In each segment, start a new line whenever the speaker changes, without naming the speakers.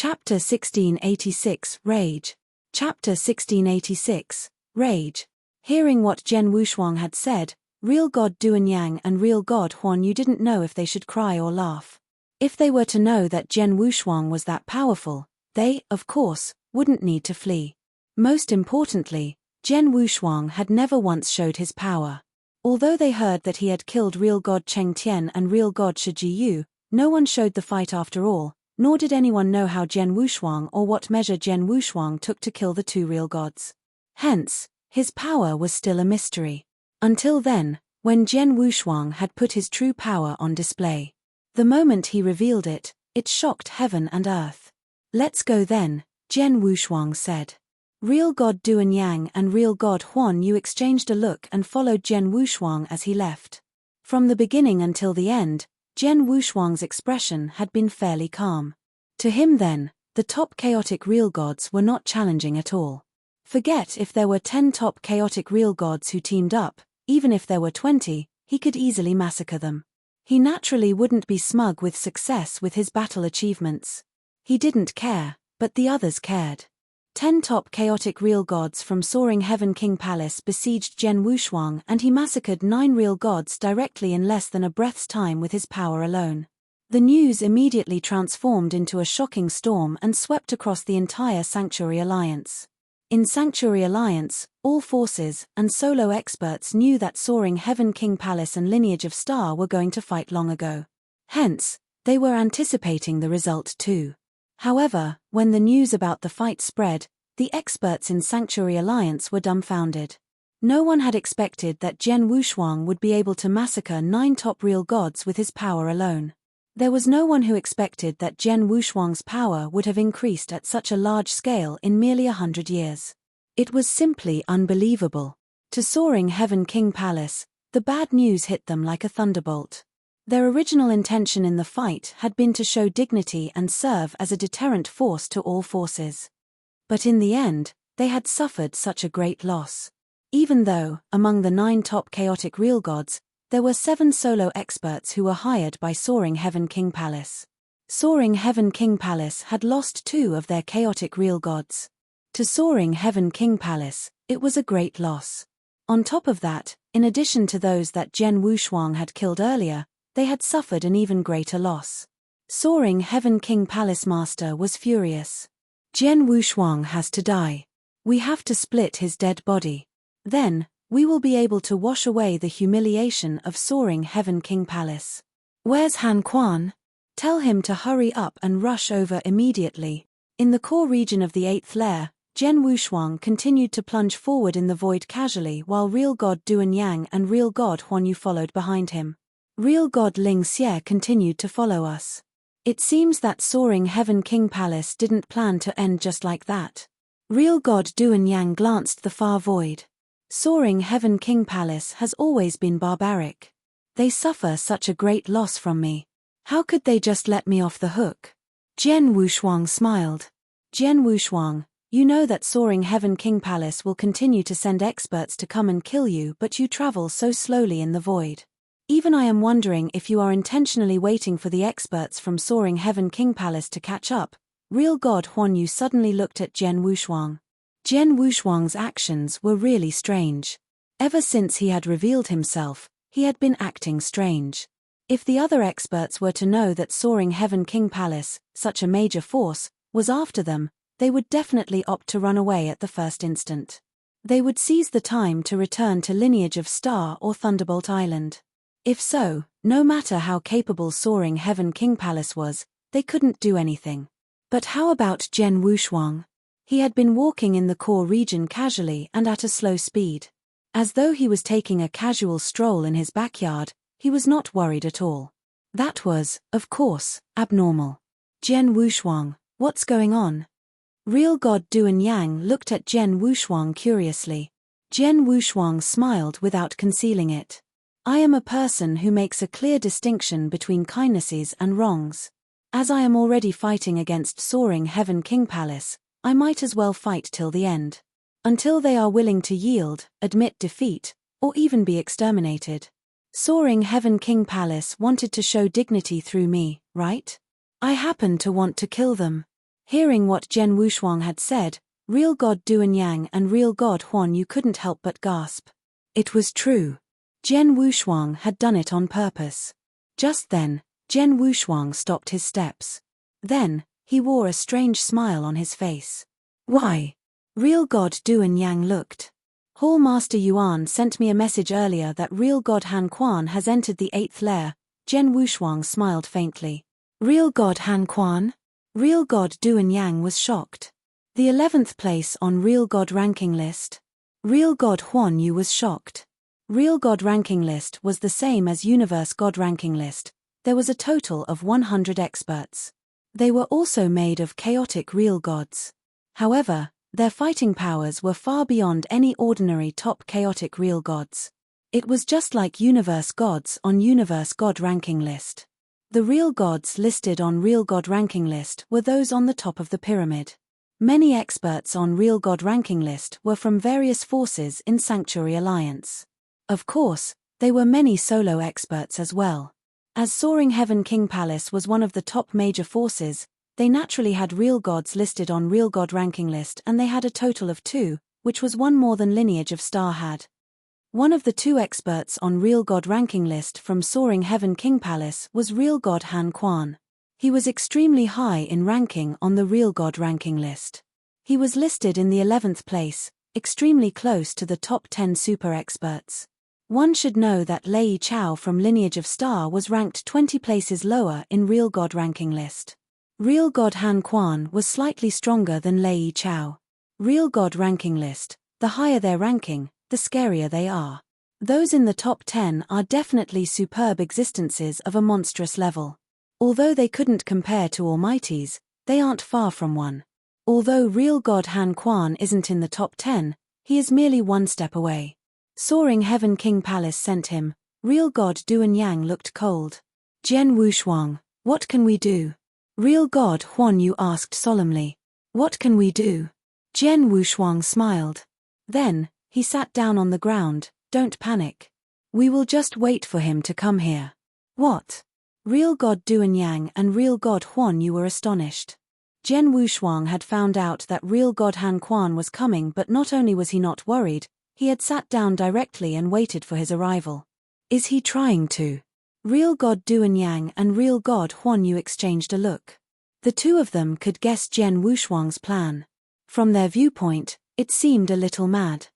Chapter 1686, Rage. Chapter 1686, Rage. Hearing what Zhen Wushuang had said, real God Duan Yang and real God Huan Yu didn't know if they should cry or laugh. If they were to know that Zhen Wushuang was that powerful, they, of course, wouldn't need to flee. Most importantly, Zhen Wushuang had never once showed his power. Although they heard that he had killed real God Cheng Tian and real God Shi Jiyu, no one showed the fight after all, nor did anyone know how Zhen Wushuang or what measure Zhen Wushuang took to kill the two real gods. Hence, his power was still a mystery. Until then, when Zhen Wushuang had put his true power on display. The moment he revealed it, it shocked heaven and earth. "Let's go then," Zhen Wushuang said. Real God Duan Yang and real God Huan Yu exchanged a look and followed Zhen Wushuang as he left. From the beginning until the end, Zhen Wushuang's expression had been fairly calm. To him then, the top chaotic real gods were not challenging at all. Forget if there were 10 top chaotic real gods who teamed up, even if there were 20, he could easily massacre them. He naturally wouldn't be smug with success with his battle achievements. He didn't care, but the others cared. 10 top chaotic real gods from Soaring Heaven King Palace besieged Zhen Wushuang and he massacred 9 real gods directly in less than a breath's time with his power alone. The news immediately transformed into a shocking storm and swept across the entire Sanctuary Alliance. In Sanctuary Alliance, all forces and solo experts knew that Soaring Heaven King Palace and Lineage of Star were going to fight long ago. Hence, they were anticipating the result too. However, when the news about the fight spread, the experts in Sanctuary Alliance were dumbfounded. No one had expected that Zhen Wushuang would be able to massacre 9 top real gods with his power alone. There was no one who expected that Zhen Wushuang's power would have increased at such a large scale in merely 100 years. It was simply unbelievable. To Soaring Heaven King Palace, the bad news hit them like a thunderbolt. Their original intention in the fight had been to show dignity and serve as a deterrent force to all forces. But in the end, they had suffered such a great loss. Even though, among the 9 top chaotic real gods, there were 7 solo experts who were hired by Soaring Heaven King Palace. Soaring Heaven King Palace had lost 2 of their chaotic real gods. To Soaring Heaven King Palace, it was a great loss. On top of that, in addition to those that Zhen Wushuang had killed earlier, they had suffered an even greater loss. Soaring Heaven King Palace Master was furious. "Zhen Wushuang has to die. We have to split his dead body. Then, we will be able to wash away the humiliation of Soaring Heaven King Palace. Where's Han Quan? Tell him to hurry up and rush over immediately." In the core region of the 8th layer, Zhen Wushuang continued to plunge forward in the void casually while real God Duan Yang and real God Huan Yu followed behind him. Real God Ling Xie continued to follow us. It seems that Soaring Heaven King Palace didn't plan to end just like that. Real God Duan Yang glanced the far void. Soaring Heaven King Palace has always been barbaric. They suffer such a great loss from me. How could they just let me off the hook? Zhen Wushuang smiled. "Zhen Wushuang, you know that Soaring Heaven King Palace will continue to send experts to come and kill you, but you travel so slowly in the void. Even I am wondering if you are intentionally waiting for the experts from Soaring Heaven King Palace to catch up." Real God Huan Yu suddenly looked at Zhen Wushuang. Zhen Wushuang's actions were really strange. Ever since he had revealed himself, he had been acting strange. If the other experts were to know that Soaring Heaven King Palace, such a major force, was after them, they would definitely opt to run away at the first instant. They would seize the time to return to Lineage of Star or Thunderbolt Island. If so, no matter how capable Soaring Heaven King Palace was, they couldn't do anything. But how about Zhen Wushuang? He had been walking in the core region casually and at a slow speed. As though he was taking a casual stroll in his backyard, he was not worried at all. That was, of course, abnormal. "Zhen Wushuang, what's going on?" Real God Duan Yang looked at Zhen Wushuang curiously. Zhen Wushuang smiled without concealing it. "I am a person who makes a clear distinction between kindnesses and wrongs. As I am already fighting against Soaring Heaven King Palace, I might as well fight till the end. Until they are willing to yield, admit defeat, or even be exterminated. Soaring Heaven King Palace wanted to show dignity through me, right? I happen to want to kill them." Hearing what Jen Wushuang had said, real god Duan Yang and real god Huan Yu couldn't help but gasp. It was true. Jen Wushuang had done it on purpose. Just then, Jen Wushuang stopped his steps. Then, he wore a strange smile on his face. Why? Real god Duan Yang looked. Hall Master Yuan sent me a message earlier that real god Han Quan has entered the 8th lair. Jen Wushuang smiled faintly. Real god Han Quan? Real god Duan Yang was shocked. The 11th place on real god ranking list. Real god Huan Yu was shocked. Real god ranking list was the same as universe god ranking list. There was a total of 100 experts. They were also made of chaotic real gods. However, their fighting powers were far beyond any ordinary top chaotic real gods. It was just like universe gods on universe god ranking list. The real gods listed on real god ranking list were those on the top of the pyramid. Many experts on real god ranking list were from various forces in Sanctuary Alliance. Of course, there were many solo experts as well. As Soaring Heaven King Palace was one of the top major forces, they naturally had real gods listed on real god ranking list, and they had a total of 2, which was one more than Lineage of Star had. One of the 2 experts on real god ranking list from Soaring Heaven King Palace was real god Han Quan. He was extremely high in ranking on the real god ranking list. He was listed in the 11th place, extremely close to the top 10 super experts. One should know that Lei Chao from Lineage of Star was ranked 20 places lower in real god ranking list. Real god Han Quan was slightly stronger than Lei Chao. Real god ranking list, the higher their ranking, the scarier they are. Those in the top 10 are definitely superb existences of a monstrous level. Although they couldn't compare to almighties, they aren't far from one. Although real god Han Quan isn't in the top 10, he is merely one step away. Soaring Heaven King Palace sent him. Real god Duan Yang looked cold. Jen Wushuang, what can we do? Real god Huan Yu asked solemnly. What can we do? Jen Wushuang smiled. Then, he sat down on the ground. Don't panic. We will just wait for him to come here. What? Real god Duan Yang and real god Huan Yu were astonished. Jen Wushuang had found out that real god Han Quan was coming, but not only was he not worried, he had sat down directly and waited for his arrival. Is he trying to? Real god Duan Yang and real god Huan Yu exchanged a look. The 2 of them could guess Jen Wushuang's plan. From their viewpoint, it seemed a little mad.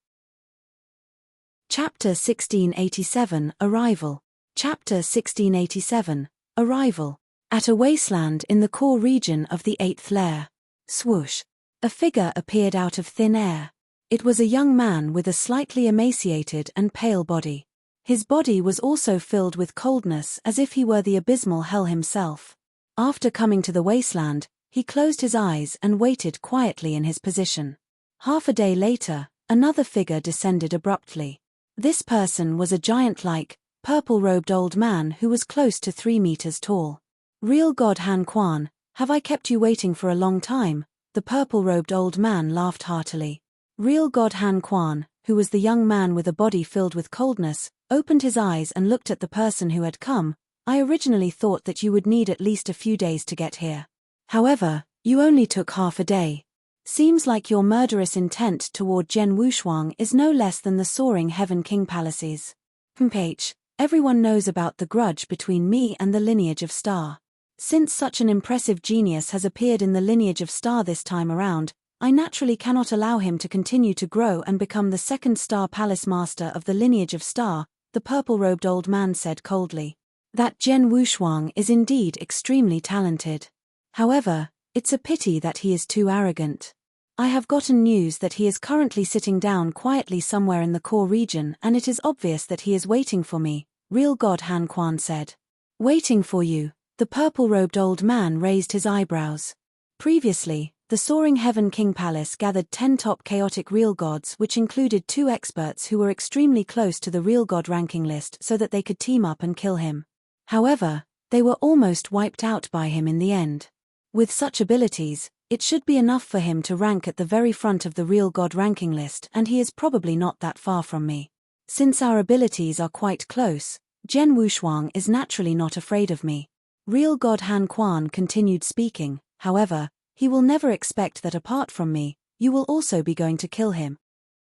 Chapter 1687, Arrival. Chapter 1687, Arrival. At a wasteland in the core region of the 8th lair. Swoosh. A figure appeared out of thin air. It was a young man with a slightly emaciated and pale body. His body was also filled with coldness, as if he were the abysmal hell himself. After coming to the wasteland, he closed his eyes and waited quietly in his position. Half a day later, another figure descended abruptly. This person was a giant-like, purple-robed old man who was close to 3 meters tall. Real god Han Quan, have I kept you waiting for a long time? The purple-robed old man laughed heartily. Real god Han Quan, who was the young man with a body filled with coldness, opened his eyes and looked at the person who had come. I originally thought that you would need at least a few days to get here. However, you only took half a day. Seems like your murderous intent toward Jen Wushuang is no less than the Soaring Heaven King Palaces. H. Everyone knows about the grudge between me and the Lineage of Star. Since such an impressive genius has appeared in the Lineage of Star this time around, I naturally cannot allow him to continue to grow and become the 2nd Star Palace Master of the Lineage of Star, the purple-robed old man said coldly. That Jen Wushuang is indeed extremely talented. However, it's a pity that he is too arrogant. I have gotten news that he is currently sitting down quietly somewhere in the core region, and it is obvious that he is waiting for me, real god Han Quan said. Waiting for you? The purple-robed old man raised his eyebrows. Previously, the Soaring Heaven King Palace gathered 10 top chaotic real gods, which included 2 experts who were extremely close to the real god ranking list so that they could team up and kill him. However, they were almost wiped out by him in the end. With such abilities, it should be enough for him to rank at the very front of the real god ranking list, and he is probably not that far from me. Since our abilities are quite close, Jen Wushuang is naturally not afraid of me. Real god Han Quan continued speaking. However, he will never expect that apart from me, you will also be going to kill him.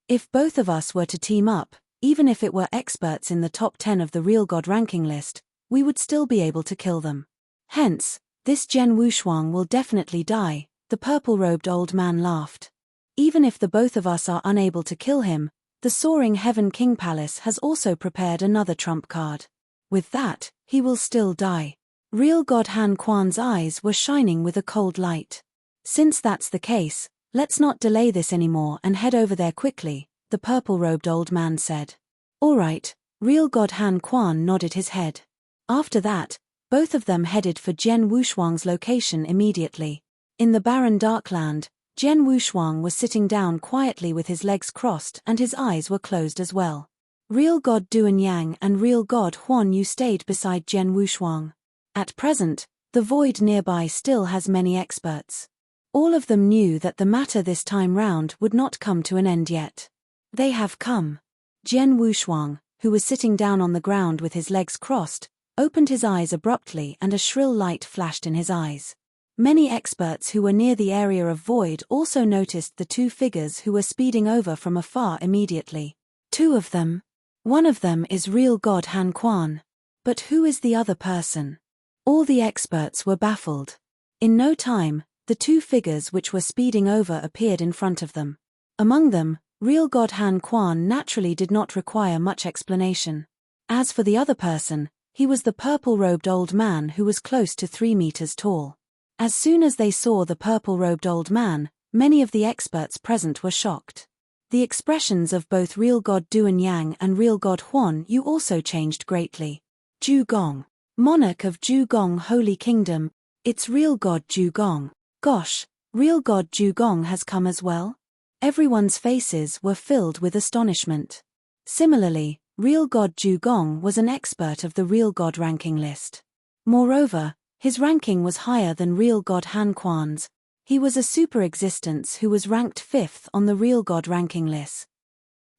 If both of us were to team up, even if it were experts in the top 10 of the real god ranking list, we would still be able to kill them. Hence, this Zhen Wushuang will definitely die, the purple-robed old man laughed. Even if the both of us are unable to kill him, the Soaring Heaven King Palace has also prepared another trump card. With that, he will still die. Real god Han Quan's eyes were shining with a cold light. Since that's the case, let's not delay this anymore and head over there quickly, the purple-robed old man said. All right, real god Han Quan nodded his head. After that, both of them headed for Zhen Wushuang's location immediately. In the barren Darkland, Zhen Wushuang was sitting down quietly with his legs crossed and his eyes were closed as well. Real god Duan Yang and real god Huan Yu stayed beside Zhen Wushuang. At present, the void nearby still has many experts. All of them knew that the matter this time round would not come to an end yet. They have come. Zhen Wushuang, who was sitting down on the ground with his legs crossed, opened his eyes abruptly and a shrill light flashed in his eyes. Many experts who were near the area of void also noticed the two figures who were speeding over from afar immediately. Two of them. One of them is real god Han Quan. But who is the other person? All the experts were baffled. In no time, the two figures which were speeding over appeared in front of them. Among them, real god Han Quan naturally did not require much explanation. As for the other person, he was the purple-robed old man who was close to 3 meters tall. As soon as they saw the purple-robed old man, many of the experts present were shocked. The expressions of both real god Duan Yang and real god Huan Yu also changed greatly. Zhu Gong, monarch of Zhu Gong Holy Kingdom, it's real god Zhu Gong. Gosh, real god Zhu Gong has come as well? Everyone's faces were filled with astonishment. Similarly, real god Zhu Gong was an expert of the real god ranking list. Moreover, his ranking was higher than real god Han Quan's. He was a super existence who was ranked 5th on the real god ranking list.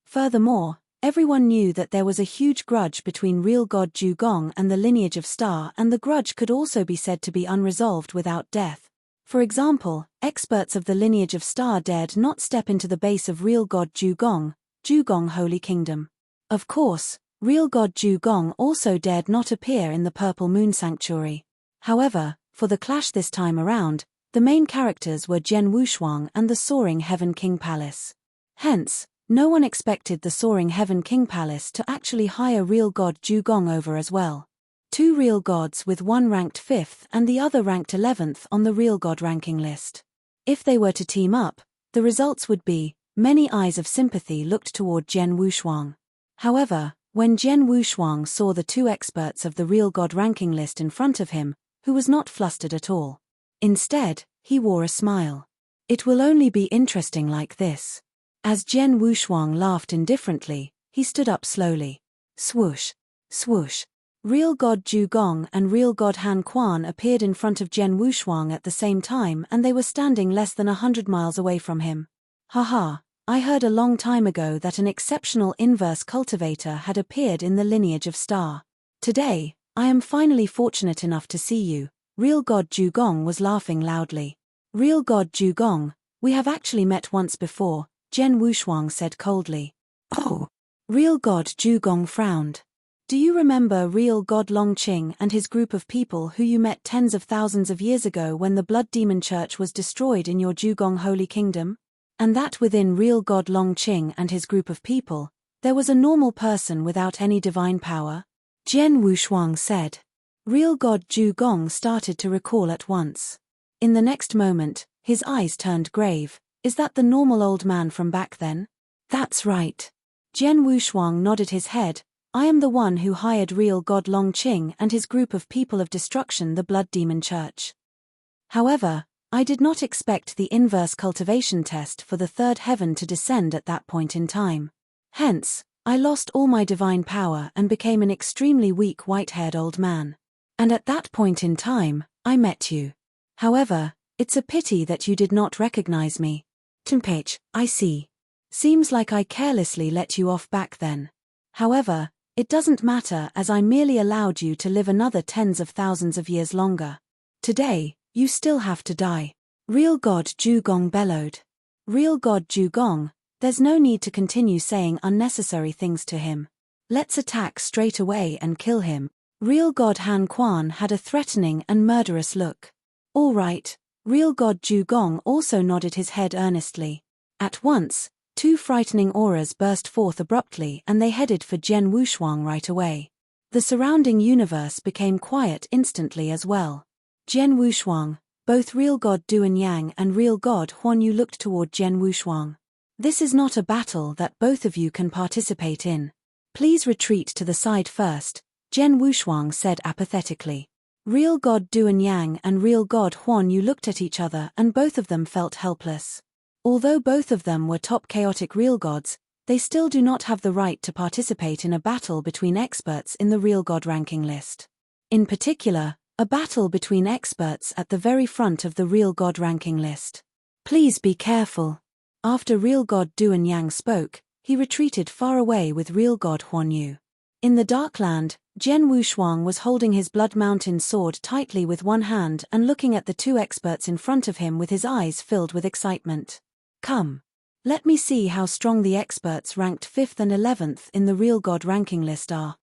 Furthermore, everyone knew that there was a huge grudge between real god Zhu Gong and the lineage of Star, and the grudge could also be said to be unresolved without death. For example, experts of the lineage of Star dared not step into the base of real god Zhu Gong Holy Kingdom. Of course, real god Zhu Gong also dared not appear in the Purple Moon Sanctuary. However, for the clash this time around, the main characters were Zhen Wushuang and the Soaring Heaven King Palace. Hence, no one expected the Soaring Heaven King Palace to actually hire real god Zhu Gong over as well. Two real gods with one ranked 5th and the other ranked 11th on the real god ranking list. If they were to team up, the results would be, many eyes of sympathy looked toward Zhen Wushuang. However, when Zhen Wushuang saw the two experts of the real god ranking list in front of him, who was not flustered at all. Instead, he wore a smile. It will only be interesting like this. As Zhen Wushuang laughed indifferently, he stood up slowly. Swoosh, swoosh. Real god Zhu Gong and real god Han Quan appeared in front of Zhen Wushuang at the same time, and they were standing less than 100 miles away from him. Haha, I heard a long time ago that an exceptional inverse cultivator had appeared in the lineage of Star. Today, I am finally fortunate enough to see you. Real god Zhu Gong was laughing loudly. Real god Zhu Gong, we have actually met once before, Zhen Wushuang said coldly. Oh. Real god Zhu Gong frowned. Do you remember real god Longqing and his group of people who you met tens of thousands of years ago when the Blood Demon Church was destroyed in your Zhu Gong Holy Kingdom? And that within real god Longqing and his group of people, there was a normal person without any divine power? Zhen Wushuang said. Real god Zhu Gong started to recall at once. In the next moment, his eyes turned grave. Is that the normal old man from back then? That's right. Zhen Wushuang nodded his head. I am the one who hired real god Longqing and his group of people of destruction, the Blood Demon Church. However, I did not expect the inverse cultivation test for the third heaven to descend at that point in time. Hence, I lost all my divine power and became an extremely weak white-haired old man. And at that point in time, I met you. However, it's a pity that you did not recognize me. Timpage, I see. Seems like I carelessly let you off back then. However, it doesn't matter as I merely allowed you to live another tens of thousands of years longer. Today, you still have to die. Real God Zhugong bellowed. Real God Zhugong, there's no need to continue saying unnecessary things to him. Let's attack straight away and kill him. Real God Han Quan had a threatening and murderous look. All right, Real God Zhugong also nodded his head earnestly. At once, two frightening auras burst forth abruptly and they headed for Jian Wushuang right away. The surrounding universe became quiet instantly as well. Jian Wushuang, both Real God Duan Yang and Real God Huan Yu looked toward Jian Wushuang. This is not a battle that both of you can participate in. Please retreat to the side first, Jian Wushuang said apathetically. Real God Duan Yang and Real God Huan Yu looked at each other and both of them felt helpless. Although both of them were top chaotic real gods, they still do not have the right to participate in a battle between experts in the real god ranking list. In particular, a battle between experts at the very front of the real god ranking list. Please be careful. After Real God Duan Yang spoke, he retreated far away with Real God Huan Yu. In the Darkland, Jian Wushuang was holding his Blood Mountain sword tightly with one hand and looking at the two experts in front of him with his eyes filled with excitement. Come. Let me see how strong the experts ranked 5th and 11th in the Real God ranking list are.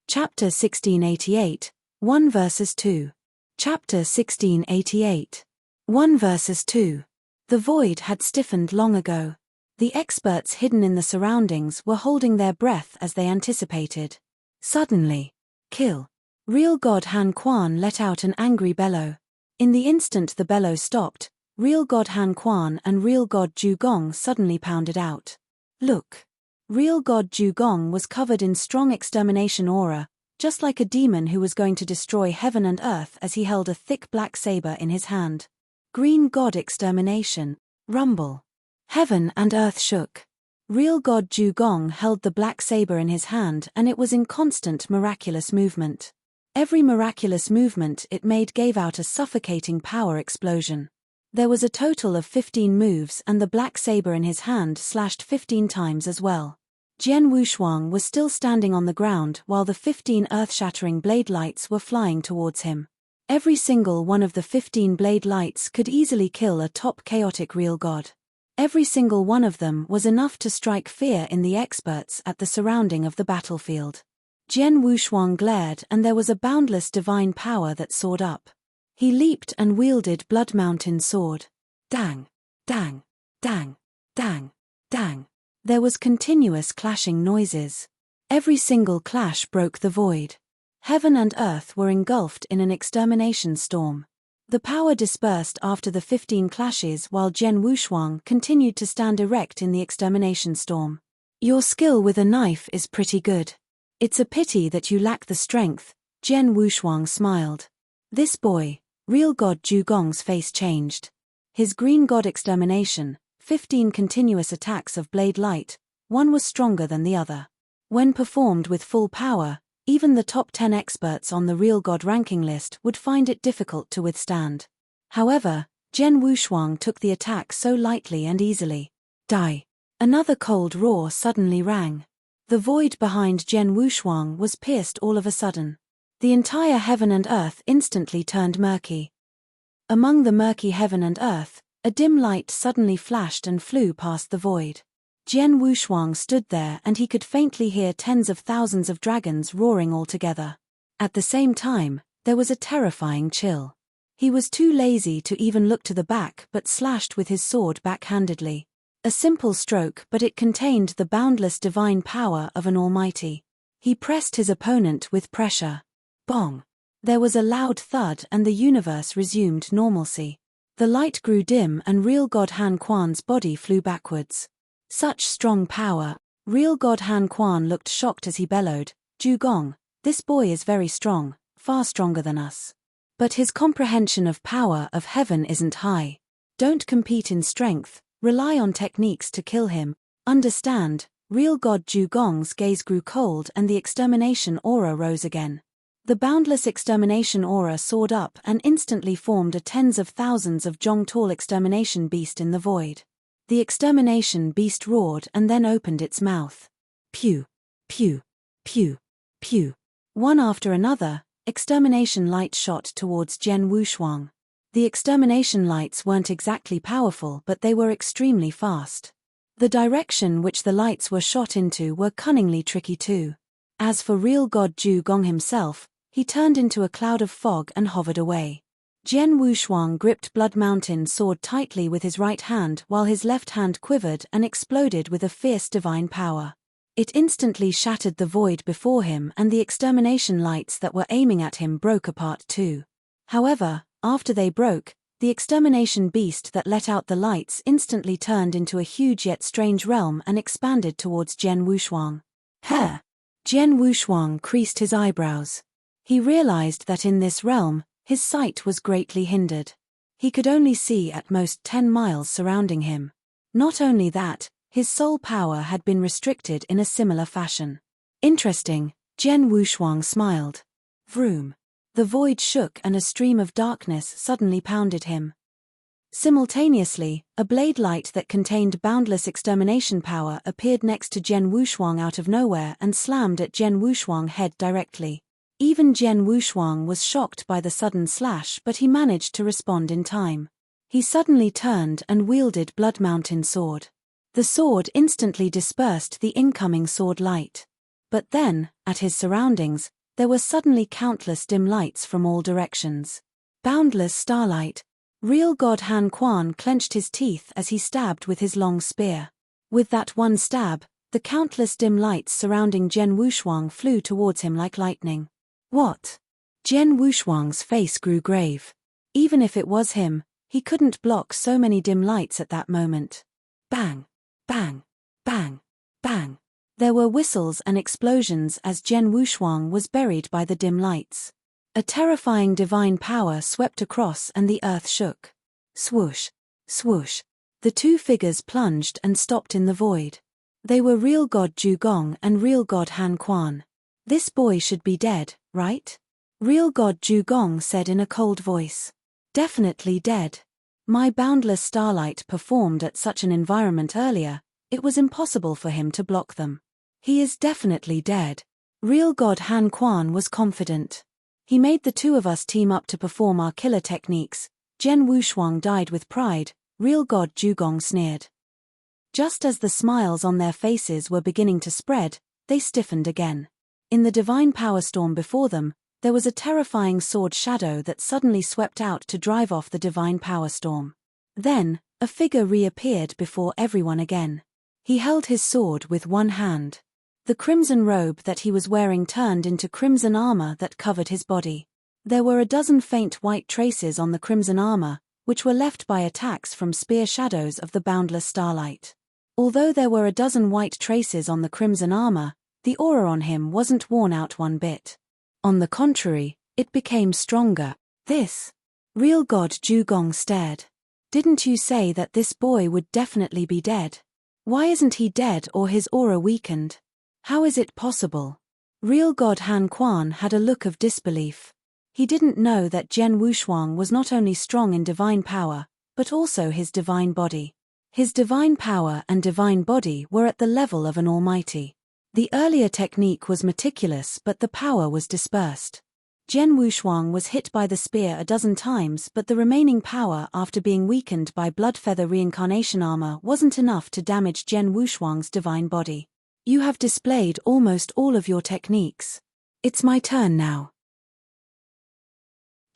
Chapter 1688, 1 verses 2. Chapter 1688. 1 verses 2. The void had stiffened long ago. The experts hidden in the surroundings were holding their breath as they anticipated. Suddenly, kill. Real God Han Quan let out an angry bellow. In the instant the bellow stopped, Real God Han Quan and Real God Zhugong suddenly pounded out. Look. Real God Zhugong was covered in strong extermination aura, just like a demon who was going to destroy heaven and earth as he held a thick black saber in his hand. Green God extermination. Rumble. Heaven and earth shook. Real God Zhugong held the black saber in his hand and it was in constant miraculous movement. Every miraculous movement it made gave out a suffocating power explosion. There was a total of 15 moves and the black saber in his hand slashed 15 times as well. Jian Wushuang was still standing on the ground while the 15 earth-shattering blade lights were flying towards him. Every single one of the 15 blade lights could easily kill a top chaotic real god. Every single one of them was enough to strike fear in the experts at the surrounding of the battlefield. Jian Wushuang glared and there was a boundless divine power that soared up. He leaped and wielded Blood Mountain sword. Dang, dang, dang, dang, dang. There was continuous clashing noises. Every single clash broke the void. Heaven and earth were engulfed in an extermination storm. The power dispersed after the 15 clashes while Jian Wushuang continued to stand erect in the extermination storm. Your skill with a knife is pretty good. It's a pity that you lack the strength, Jian Wushuang smiled. This boy, Real God Zhugong's face changed. His green god extermination, 15 continuous attacks of blade light, one was stronger than the other. When performed with full power, even the top 10 experts on the Real God ranking list would find it difficult to withstand. However, Jian Wushuang took the attack so lightly and easily. Die. Another cold roar suddenly rang. The void behind Jian Wushuang was pierced all of a sudden. The entire heaven and earth instantly turned murky. Among the murky heaven and earth, a dim light suddenly flashed and flew past the void. Jian Wushuang stood there and he could faintly hear tens of thousands of dragons roaring all together. At the same time, there was a terrifying chill. He was too lazy to even look to the back but slashed with his sword backhandedly. A simple stroke but it contained the boundless divine power of an almighty. He pressed his opponent with pressure. Bong! There was a loud thud and the universe resumed normalcy. The light grew dim and Real God Han Quan's body flew backwards. Such strong power. Real God Han Quan looked shocked as he bellowed, Zhugong, this boy is very strong, far stronger than us. But his comprehension of power of heaven isn't high. Don't compete in strength, rely on techniques to kill him. Understand, Real God Zhugong's gaze grew cold and the extermination aura rose again. The boundless extermination aura soared up and instantly formed a tens of thousands of jong tall extermination beast in the void. The extermination beast roared and then opened its mouth. Pew, pew, pew, pew. One after another, extermination light shot towards Jian Wushuang. The extermination lights weren't exactly powerful, but they were extremely fast. The direction which the lights were shot into were cunningly tricky too. As for real god Zhu Gong himself, he turned into a cloud of fog and hovered away. Jian Wushuang gripped Blood Mountain sword tightly with his right hand while his left hand quivered and exploded with a fierce divine power. It instantly shattered the void before him, and the extermination lights that were aiming at him broke apart too. However, after they broke, the extermination beast that let out the lights instantly turned into a huge yet strange realm and expanded towards Jian Wushuang. Huh! Jian Wushuang creased his eyebrows. He realized that in this realm, his sight was greatly hindered. He could only see at most 10 miles surrounding him. Not only that, his soul power had been restricted in a similar fashion. Interesting, Jian Wushuang smiled. Vroom. The void shook and a stream of darkness suddenly pounded him. Simultaneously, a blade light that contained boundless extermination power appeared next to Jian Wushuang out of nowhere and slammed at Jian Wushuang's head directly. Even Jian Wushuang was shocked by the sudden slash, but he managed to respond in time. He suddenly turned and wielded Blood Mountain sword. The sword instantly dispersed the incoming sword light. But then, at his surroundings, there were suddenly countless dim lights from all directions. Boundless starlight. Real god Han Quan clenched his teeth as he stabbed with his long spear. With that one stab, the countless dim lights surrounding Jian Wushuang flew towards him like lightning. What? Jian Wushuang's face grew grave. Even if it was him, he couldn't block so many dim lights at that moment. Bang! Bang! Bang! Bang! There were whistles and explosions as Jian Wushuang was buried by the dim lights. A terrifying divine power swept across and the earth shook. Swoosh! Swoosh! The two figures plunged and stopped in the void. They were real god Zhu Gong and real god Han Quan. This boy should be dead, right? Real god Zhu Gong said in a cold voice. Definitely dead. My boundless starlight performed at such an environment earlier, it was impossible for him to block them. He is definitely dead. Real god Han Quan was confident. He made the two of us team up to perform our killer techniques. Jian Wushuang died with pride, real god Zhu Gong sneered. Just as the smiles on their faces were beginning to spread, they stiffened again. In the divine power storm before them, there was a terrifying sword shadow that suddenly swept out to drive off the divine power storm. Then, a figure reappeared before everyone again. He held his sword with one hand. The crimson robe that he was wearing turned into crimson armor that covered his body. There were a dozen faint white traces on the crimson armor, which were left by attacks from spear shadows of the boundless starlight. Although there were a dozen white traces on the crimson armor, the aura on him wasn't worn out one bit. On the contrary, it became stronger. This. Real god Zhu Gong stared. Didn't you say that this boy would definitely be dead? Why isn't he dead or his aura weakened? How is it possible? Real god Han Quan had a look of disbelief. He didn't know that Jian Wushuang was not only strong in divine power, but also his divine body. His divine power and divine body were at the level of an almighty. The earlier technique was meticulous, but the power was dispersed. Jian Wushuang was hit by the spear a dozen times, but the remaining power after being weakened by Bloodfeather reincarnation armor wasn't enough to damage Jian Wushuang's divine body. You have displayed almost all of your techniques. It's my turn now.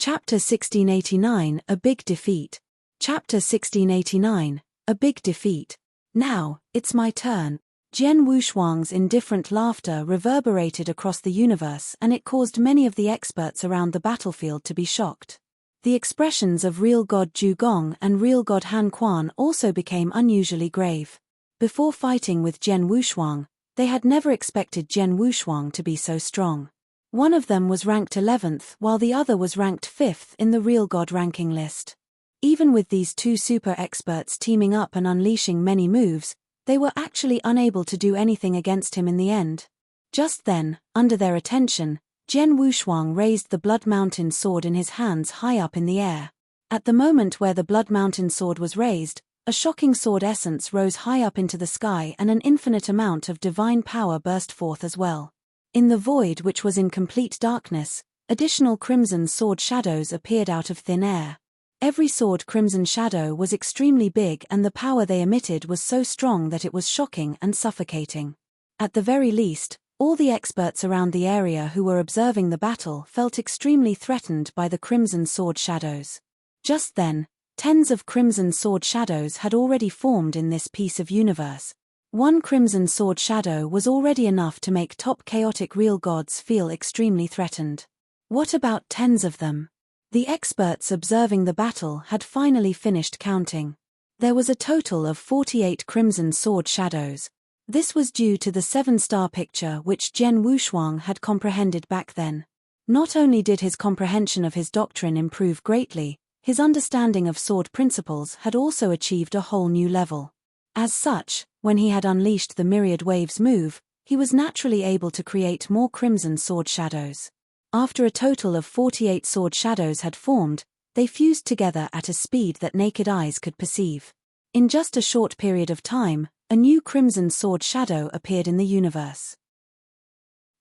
Chapter 1689, A Big Defeat. Chapter 1689, A Big Defeat. Now, it's my turn. Jian Wushuang's indifferent laughter reverberated across the universe, and it caused many of the experts around the battlefield to be shocked. The expressions of real god Zhu Gong and real god Han Quan also became unusually grave. Before fighting with Jian Wushuang, they had never expected Jian Wushuang to be so strong. One of them was ranked 11th while the other was ranked 5th in the real god ranking list. Even with these two super experts teaming up and unleashing many moves, they were actually unable to do anything against him in the end. Just then, under their attention, Jian Wushuang raised the Blood Mountain sword in his hands high up in the air. At the moment where the Blood Mountain sword was raised, a shocking sword essence rose high up into the sky and an infinite amount of divine power burst forth as well. In the void, which was in complete darkness, additional crimson sword shadows appeared out of thin air. Every sword crimson shadow was extremely big, and the power they emitted was so strong that it was shocking and suffocating. At the very least, all the experts around the area who were observing the battle felt extremely threatened by the crimson sword shadows. Just then, tens of crimson sword shadows had already formed in this piece of universe. One crimson sword shadow was already enough to make top chaotic real gods feel extremely threatened. What about tens of them? The experts observing the battle had finally finished counting. There was a total of 48 crimson sword shadows. This was due to the 7-star picture which Jian Wushuang had comprehended back then. Not only did his comprehension of his doctrine improve greatly, his understanding of sword principles had also achieved a whole new level. As such, when he had unleashed the myriad waves move, he was naturally able to create more crimson sword shadows. After a total of 48 sword shadows had formed, they fused together at a speed that naked eyes could perceive. In just a short period of time, a new crimson sword shadow appeared in the universe.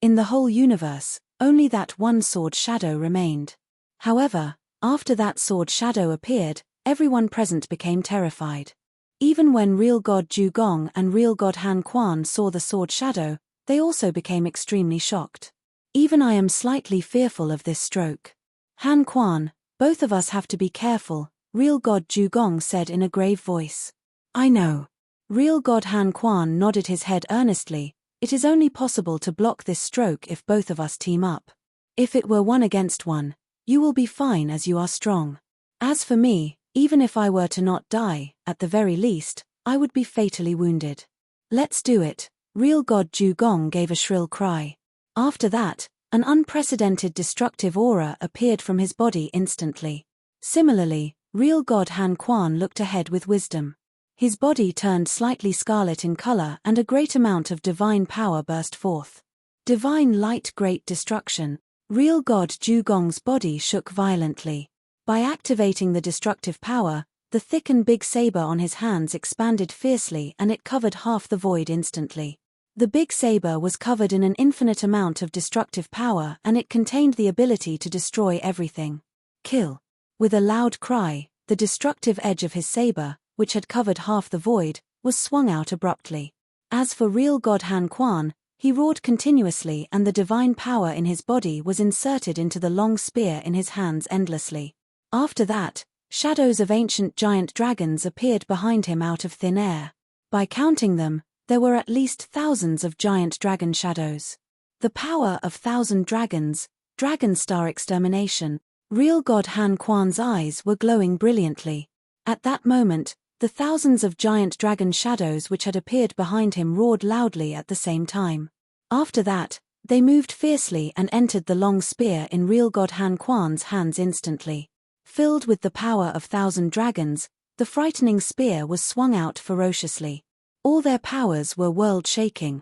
In the whole universe, only that one sword shadow remained. However, after that sword shadow appeared, everyone present became terrified. Even when real god Zhu Gong and real god Han Quan saw the sword shadow, they also became extremely shocked. Even I am slightly fearful of this stroke. Han Quan, both of us have to be careful, real god Zhu Gong said in a grave voice. I know. Real god Han Quan nodded his head earnestly. It is only possible to block this stroke if both of us team up. If it were 1 against 1, you will be fine as you are strong. As for me, even if I were to not die, at the very least, I would be fatally wounded. Let's do it, real god Zhu Gong gave a shrill cry. After that, an unprecedented destructive aura appeared from his body instantly. Similarly, real god Han Quan looked ahead with wisdom. His body turned slightly scarlet in color and a great amount of divine power burst forth. Divine light, great destruction. Real god Zhu Gong's body shook violently. By activating the destructive power, the thick and big saber on his hands expanded fiercely and it covered half the void instantly. The big saber was covered in an infinite amount of destructive power and it contained the ability to destroy everything. Kill. With a loud cry, the destructive edge of his saber, which had covered half the void, was swung out abruptly. As for real god Han Quan, he roared continuously and the divine power in his body was inserted into the long spear in his hands endlessly. After that, shadows of ancient giant dragons appeared behind him out of thin air. By counting them, there were at least thousands of giant dragon shadows. The power of 1,000 dragons, dragon star extermination. Real god Han Quan's eyes were glowing brilliantly. At that moment, the thousands of giant dragon shadows which had appeared behind him roared loudly at the same time. After that, they moved fiercely and entered the long spear in real god Han Quan's hands instantly. Filled with the power of 1,000 dragons, the frightening spear was swung out ferociously. All their powers were world-shaking.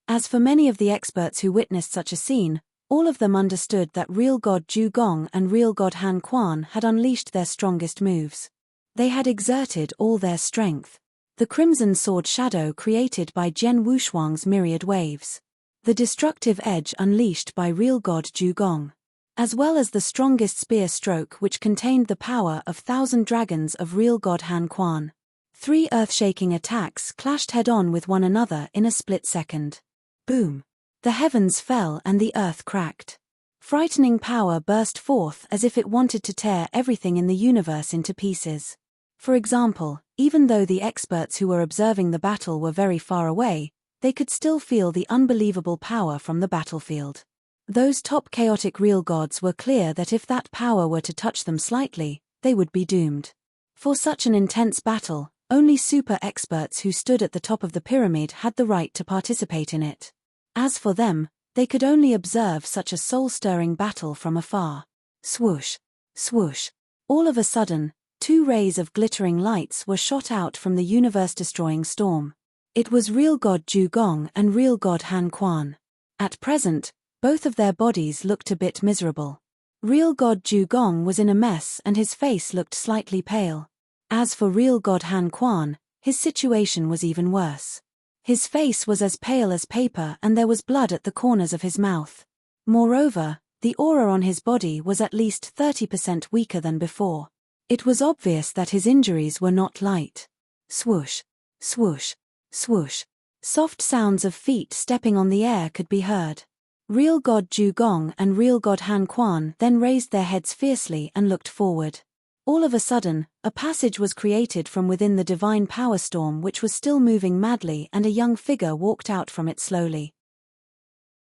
As for many of the experts who witnessed such a scene, all of them understood that real god Zhu Gong and real god Han Quan had unleashed their strongest moves. They had exerted all their strength. The crimson sword shadow created by Jian Wushuang's myriad waves. The destructive edge unleashed by real god Zhu Gong. As well as the strongest spear stroke which contained the power of 1,000 dragons of real god Han Quan. 3 earth-shaking attacks clashed head-on with one another in a split second. Boom! The heavens fell and the earth cracked. Frightening power burst forth as if it wanted to tear everything in the universe into pieces. For example, even though the experts who were observing the battle were very far away, they could still feel the unbelievable power from the battlefield. Those top chaotic real gods were clear that if that power were to touch them slightly, they would be doomed. For such an intense battle, only super experts who stood at the top of the pyramid had the right to participate in it. As for them, they could only observe such a soul-stirring battle from afar. Swoosh! Swoosh! All of a sudden, 2 rays of glittering lights were shot out from the universe-destroying storm. It was real god Zhu Gong and real god Han Quan. At present, both of their bodies looked a bit miserable. Real god Zhu Gong was in a mess and his face looked slightly pale. As for real god Han Quan, his situation was even worse. His face was as pale as paper and there was blood at the corners of his mouth. Moreover, the aura on his body was at least 30% weaker than before. It was obvious that his injuries were not light. Swoosh, swoosh, swoosh. Soft sounds of feet stepping on the air could be heard. Real God Zhugong and Real God Han Quan then raised their heads fiercely and looked forward. All of a sudden, a passage was created from within the divine power storm which was still moving madly, and a young figure walked out from it slowly.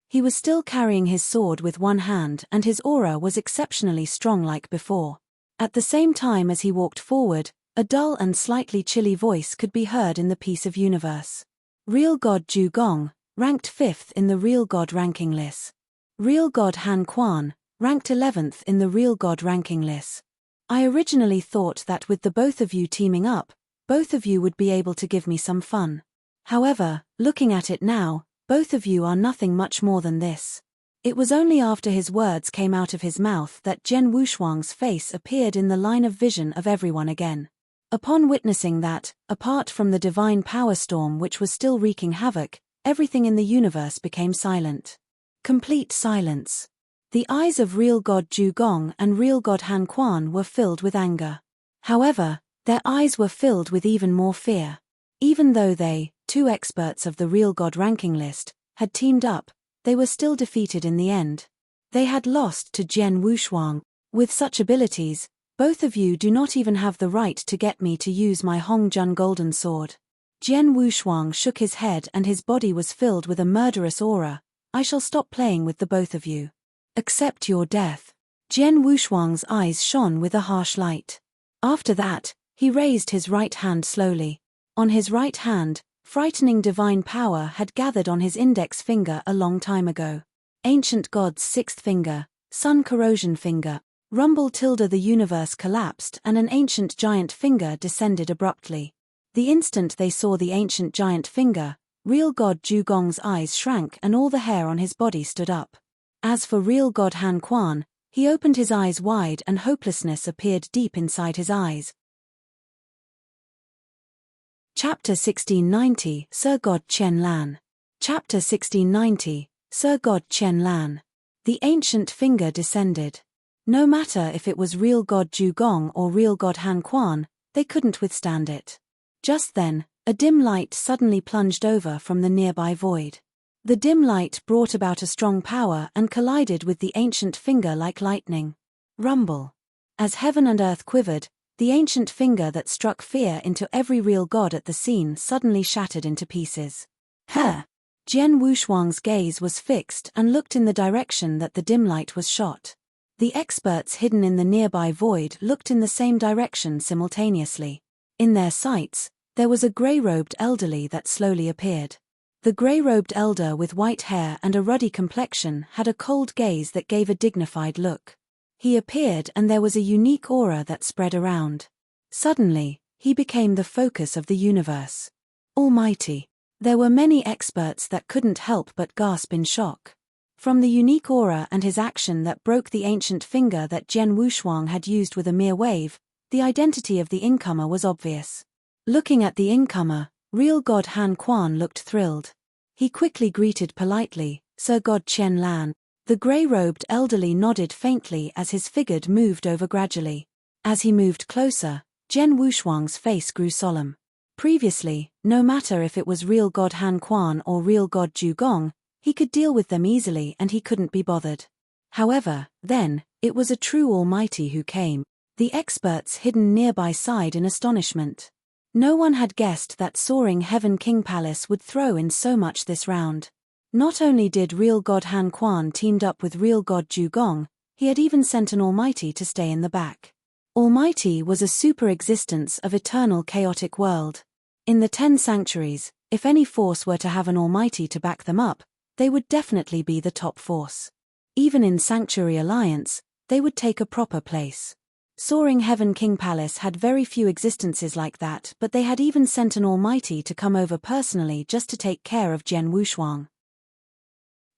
He was still carrying his sword with one hand, and his aura was exceptionally strong like before. At the same time as he walked forward, a dull and slightly chilly voice could be heard in the piece of universe. Real God Zhugong, ranked 5th in the Real God ranking list. Real God Han Quan, ranked 11th in the Real God ranking list. I originally thought that with the both of you teaming up, both of you would be able to give me some fun. However, looking at it now, both of you are nothing much more than this. It was only after his words came out of his mouth that Zhen Wushuang's face appeared in the line of vision of everyone again. Upon witnessing that, apart from the divine power storm which was still wreaking havoc, everything in the universe became silent. Complete silence. The eyes of Real God Zhugong and Real God Han Quan were filled with anger. However, their eyes were filled with even more fear. Even though they, two experts of the Real God ranking list, had teamed up, they were still defeated in the end. They had lost to Zhen Wushuang. With such abilities, both of you do not even have the right to get me to use my Hongjun golden sword. Zhen Wushuang shook his head and his body was filled with a murderous aura. I shall stop playing with the both of you. Accept your death. Zhen Wushuang's eyes shone with a harsh light. After that, he raised his right hand slowly. On his right hand, frightening divine power had gathered on his index finger a long time ago. Ancient God's 6th finger, Sun Corrosion finger, Rumble tilde the universe collapsed and an ancient giant finger descended abruptly. The instant they saw the ancient giant finger, Real God Zhugong's eyes shrank and all the hair on his body stood up. As for Real God Han Quan, he opened his eyes wide and hopelessness appeared deep inside his eyes. Chapter 1690, Sir God Chen Lan. Chapter 1690, Sir God Chen Lan. The ancient finger descended. No matter if it was Real God Zhugong or Real God Han Quan, they couldn't withstand it. Just then, a dim light suddenly plunged over from the nearby void. The dim light brought about a strong power and collided with the ancient finger like lightning. Rumble. As heaven and earth quivered, the ancient finger that struck fear into every real god at the scene suddenly shattered into pieces. Huh! Zhen Wushuang's gaze was fixed and looked in the direction that the dim light was shot. The experts hidden in the nearby void looked in the same direction simultaneously. In their sights, there was a grey-robed elderly that slowly appeared. The grey-robed elder with white hair and a ruddy complexion had a cold gaze that gave a dignified look. He appeared and there was a unique aura that spread around. Suddenly, he became the focus of the universe. Almighty. There were many experts that couldn't help but gasp in shock. From the unique aura and his action that broke the ancient finger that Zhen Wushuang had used with a mere wave, the identity of the incomer was obvious. Looking at the incomer, Real God Han Quan looked thrilled. He quickly greeted politely, Sir God Chen Lan. The grey-robed elderly nodded faintly as his figure moved over gradually. As he moved closer, Zhen Wushuang's face grew solemn. Previously, no matter if it was Real God Han Quan or Real God Zhugong, he could deal with them easily and he couldn't be bothered. However, then, it was a true Almighty who came. The experts hidden nearby sighed in astonishment. No one had guessed that soaring Heaven King Palace would throw in so much this round. Not only did Real God Han Quan teamed up with Real God Zhugong, he had even sent an Almighty to stay in the back. Almighty was a super-existence of eternal chaotic world. In the 10 sanctuaries, if any force were to have an Almighty to back them up, they would definitely be the top force. Even in Sanctuary Alliance, they would take a proper place. Soaring Heaven King Palace had very few existences like that, but they had even sent an Almighty to come over personally just to take care of Zhen Wushuang.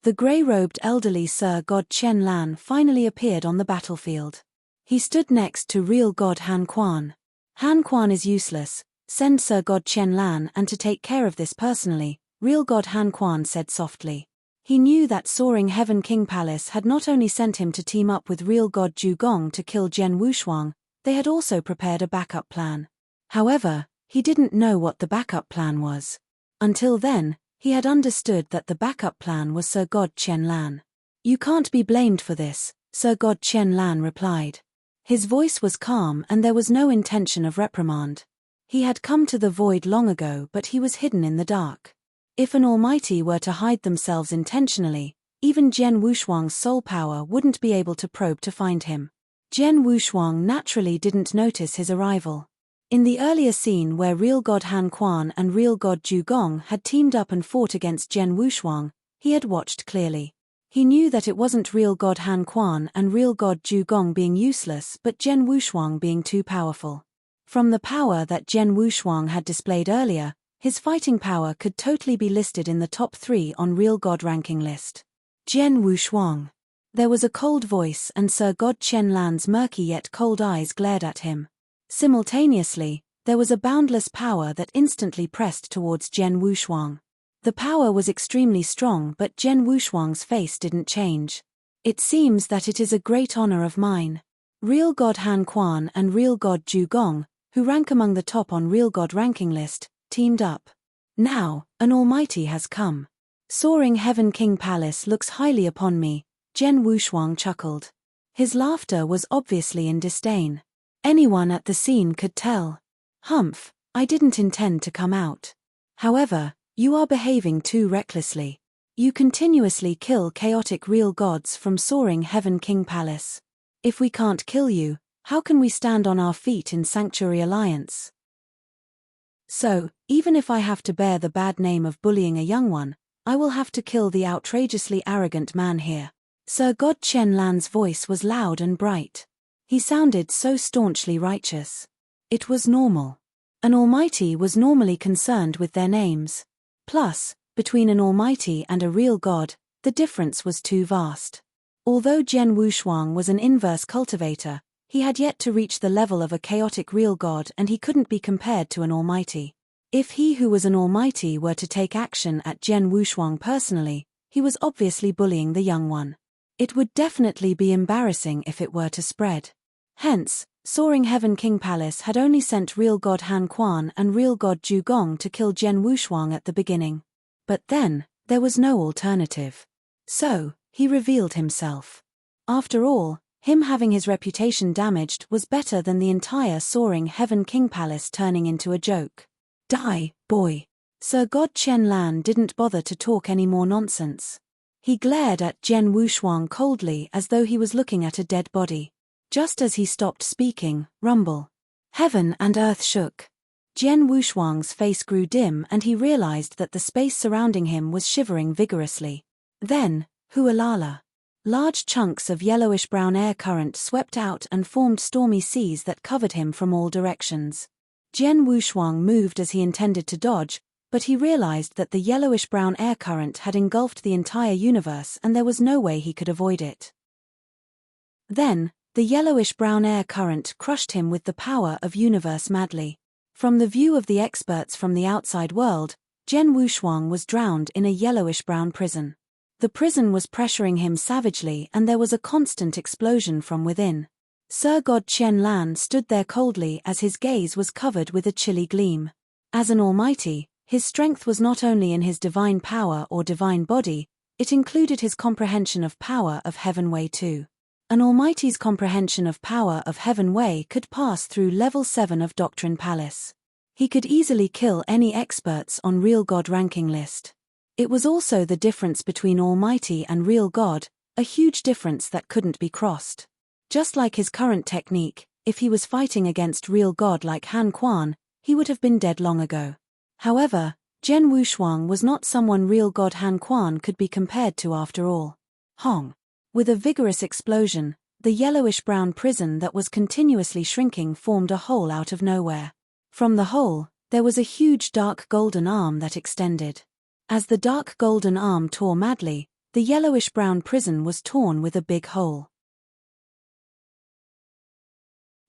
The grey-robed elderly Sir God Chen Lan finally appeared on the battlefield. He stood next to Real God Han Quan. Han Quan is useless, send Sir God Chen Lan and to take care of this personally, Real God Han Quan said softly. He knew that Soaring Heaven King Palace had not only sent him to team up with Real God Zhugong to kill Zhen Wushuang, They had also prepared a backup plan. However, he didn't know what the backup plan was. Until then, he had understood that the backup plan was Sir God Chen Lan. "You can't be blamed for this," Sir God Chen Lan replied. His voice was calm and there was no intention of reprimand. He had come to the void long ago, but he was hidden in the dark. If an almighty were to hide themselves intentionally, even Jian Wushuang's soul power wouldn't be able to probe to find him. Jian Wushuang naturally didn't notice his arrival. In the earlier scene where real god Han Quan and real god Zhu Gong had teamed up and fought against Jian Wushuang, he had watched clearly. He knew that it wasn't real god Han Quan and real god Zhu Gong being useless but Jian Wushuang being too powerful. From the power that Jian Wushuang had displayed earlier, his fighting power could totally be listed in the top 3 on real god ranking list. Jian Wushuang. There was a cold voice and Sir God Chen Lan's murky yet cold eyes glared at him. Simultaneously, there was a boundless power that instantly pressed towards Jian Wushuang. The power was extremely strong but Jian Wushuang's face didn't change. "It seems that it is a great honor of mine." Real god Han Quan and real god Zhu Gong, who rank among the top on real god ranking list, teamed up. "Now, an almighty has come. Soaring Heaven King Palace looks highly upon me," Jian Wushuang chuckled. His laughter was obviously in disdain. Anyone at the scene could tell. "Humph, I didn't intend to come out. However, you are behaving too recklessly. You continuously kill chaotic real gods from Soaring Heaven King Palace. If we can't kill you, how can we stand on our feet in Sanctuary Alliance? So, even if I have to bear the bad name of bullying a young one, I will have to kill the outrageously arrogant man here." Sir God Chen Lan's voice was loud and bright. He sounded so staunchly righteous. It was normal. An almighty was normally concerned with their names. Plus, between an almighty and a real god, the difference was too vast. Although Jian Wushuang was an inverse cultivator, he had yet to reach the level of a chaotic real god and he couldn't be compared to an almighty. If he who was an almighty were to take action at Jian Wushuang personally, he was obviously bullying the young one. It would definitely be embarrassing if it were to spread. Hence, Soaring Heaven King Palace had only sent real god Han Quan and real god Zhu Gong to kill Jian Wushuang at the beginning. But then, there was no alternative. So, he revealed himself. After all, him having his reputation damaged was better than the entire Soaring Heaven King Palace turning into a joke. "Die, boy." Sir God Chen Lan didn't bother to talk any more nonsense. He glared at Jian Wushuang coldly as though he was looking at a dead body. Just as he stopped speaking, rumble. Heaven and earth shook. Jian Wushuang's face grew dim and he realized that the space surrounding him was shivering vigorously. Then, hualala. Large chunks of yellowish-brown air current swept out and formed stormy seas that covered him from all directions. Jian Wushuang moved as he intended to dodge, but he realized that the yellowish-brown air current had engulfed the entire universe and there was no way he could avoid it. Then, the yellowish-brown air current crushed him with the power of universe madly. From the view of the experts from the outside world, Jian Wushuang was drowned in a yellowish-brown prison. The prison was pressuring him savagely and there was a constant explosion from within. Sir God Chen Lan stood there coldly as his gaze was covered with a chilly gleam. As an almighty, his strength was not only in his divine power or divine body, it included his comprehension of power of Heaven Way too. An almighty's comprehension of power of Heaven Way could pass through level 7 of Doctrine Palace. He could easily kill any experts on real god ranking list. It was also the difference between almighty and real god, a huge difference that couldn't be crossed. Just like his current technique, if he was fighting against real god like Han Quan, he would have been dead long ago. However, Jian Wushuang was not someone real god Han Quan could be compared to after all. Hong. With a vigorous explosion, the yellowish-brown prison that was continuously shrinking formed a hole out of nowhere. From the hole, there was a huge dark golden arm that extended. As the dark golden arm tore madly, the yellowish-brown prison was torn with a big hole.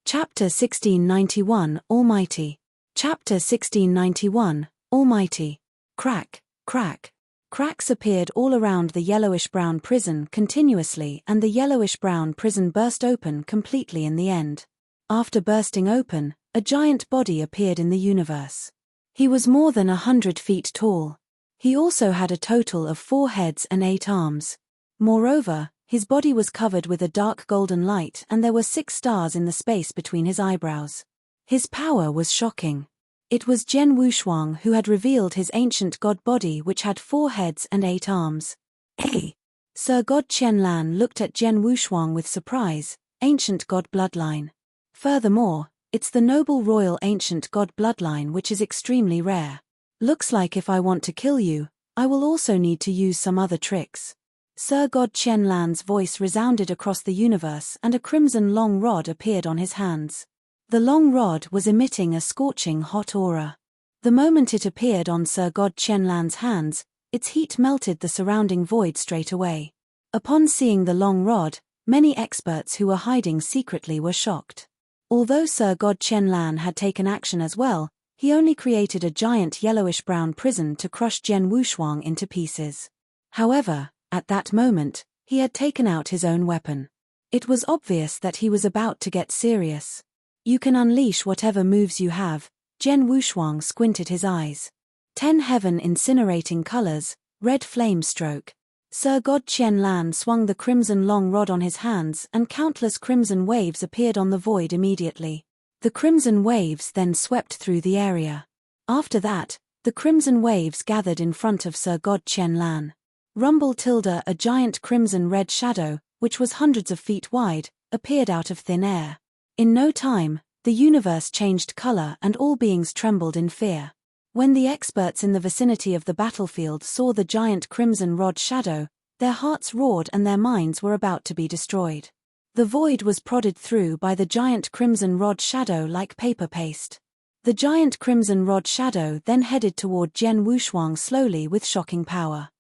Chapter 1691, Almighty. Chapter 1691, Almighty. Crack, crack. Cracks appeared all around the yellowish-brown prison continuously and the yellowish-brown prison burst open completely in the end. After bursting open, a giant body appeared in the universe. He was more than 100 feet tall. He also had a total of 4 heads and 8 arms. Moreover, his body was covered with a dark golden light and there were 6 stars in the space between his eyebrows. His power was shocking. It was Jian Wushuang who had revealed his ancient god body which had 4 heads and 8 arms. Hey! Sir God Qianlan looked at Jian Wushuang with surprise. Ancient god bloodline. Furthermore, it's the noble royal ancient god bloodline which is extremely rare. Looks like if I want to kill you, I will also need to use some other tricks. Sir God Qianlan's voice resounded across the universe and a crimson long rod appeared on his hands. The long rod was emitting a scorching hot aura. The moment it appeared on Sir God Qianlan's hands, its heat melted the surrounding void straight away. Upon seeing the long rod, many experts who were hiding secretly were shocked. Although Sir God Qianlan had taken action as well, he only created a giant yellowish-brown prison to crush Jian Wushuang into pieces. However, at that moment, he had taken out his own weapon. It was obvious that he was about to get serious. You can unleash whatever moves you have. Jian Wushuang squinted his eyes. 10 heaven incinerating colors, red flame stroke. Sir God Qianlan swung the crimson long rod on his hands and countless crimson waves appeared on the void immediately. The crimson waves then swept through the area. After that, the crimson waves gathered in front of Sir God Qianlan. Rumble tilde, a giant crimson red shadow, which was hundreds of feet wide, appeared out of thin air. In no time, the universe changed color and all beings trembled in fear. When the experts in the vicinity of the battlefield saw the giant crimson rod shadow, their hearts roared and their minds were about to be destroyed. The void was prodded through by the giant crimson rod shadow like paper paste. The giant crimson rod shadow then headed toward Jian Wushuang slowly with shocking power.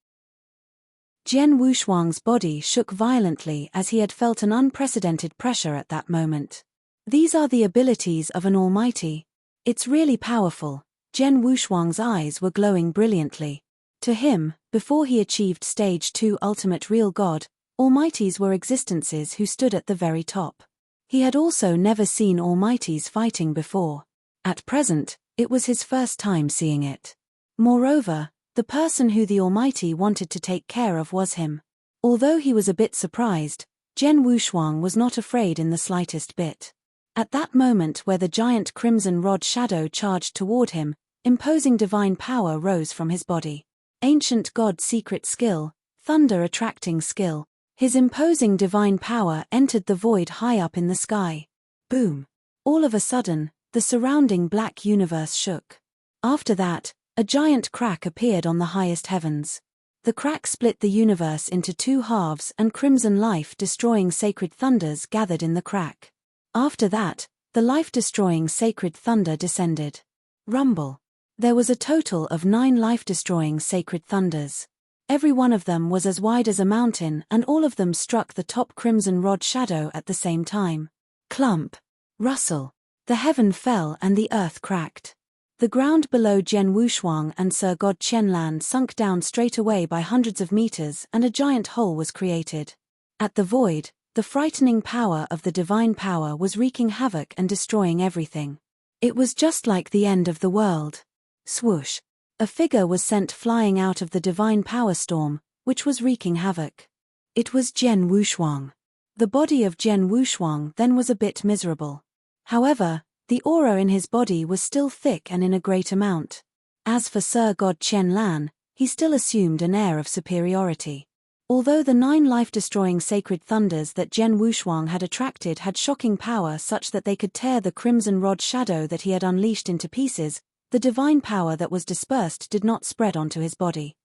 Jian Wushuang's body shook violently as he had felt an unprecedented pressure at that moment. These are the abilities of an almighty. It's really powerful. Jian Wushuang's eyes were glowing brilliantly. To him, before he achieved stage 2 ultimate real god, almighties were existences who stood at the very top. He had also never seen almighties fighting before. At present, it was his first time seeing it. Moreover, the person who the almighty wanted to take care of was him. Although he was a bit surprised, Jian Wushuang was not afraid in the slightest bit. At that moment where the giant crimson rod shadow charged toward him, imposing divine power rose from his body. Ancient god secret skill, thunder attracting skill. His imposing divine power entered the void high up in the sky. Boom! All of a sudden, the surrounding black universe shook. After that, a giant crack appeared on the highest heavens. The crack split the universe into 2 halves and crimson life-destroying sacred thunders gathered in the crack. After that, the life-destroying sacred thunder descended. Rumble. There was a total of 9 life-destroying sacred thunders. Every one of them was as wide as a mountain and all of them struck the top crimson rod shadow at the same time. Clump. Rustle. The heaven fell and the earth cracked. The ground below Jian Wushuang and Sir God Qianlan sunk down straight away by hundreds of meters and a giant hole was created. At the void, the frightening power of the divine power was wreaking havoc and destroying everything. It was just like the end of the world. Swoosh. A figure was sent flying out of the divine power storm, which was wreaking havoc. It was Jian Wushuang. The body of Jian Wushuang then was a bit miserable. However, the aura in his body was still thick and in a great amount. As for Sir God Qianlan, he still assumed an air of superiority. Although the 9 life-destroying sacred thunders that Jian Wushuang had attracted had shocking power such that they could tear the crimson rod shadow that he had unleashed into pieces, the divine power that was dispersed did not spread onto his body.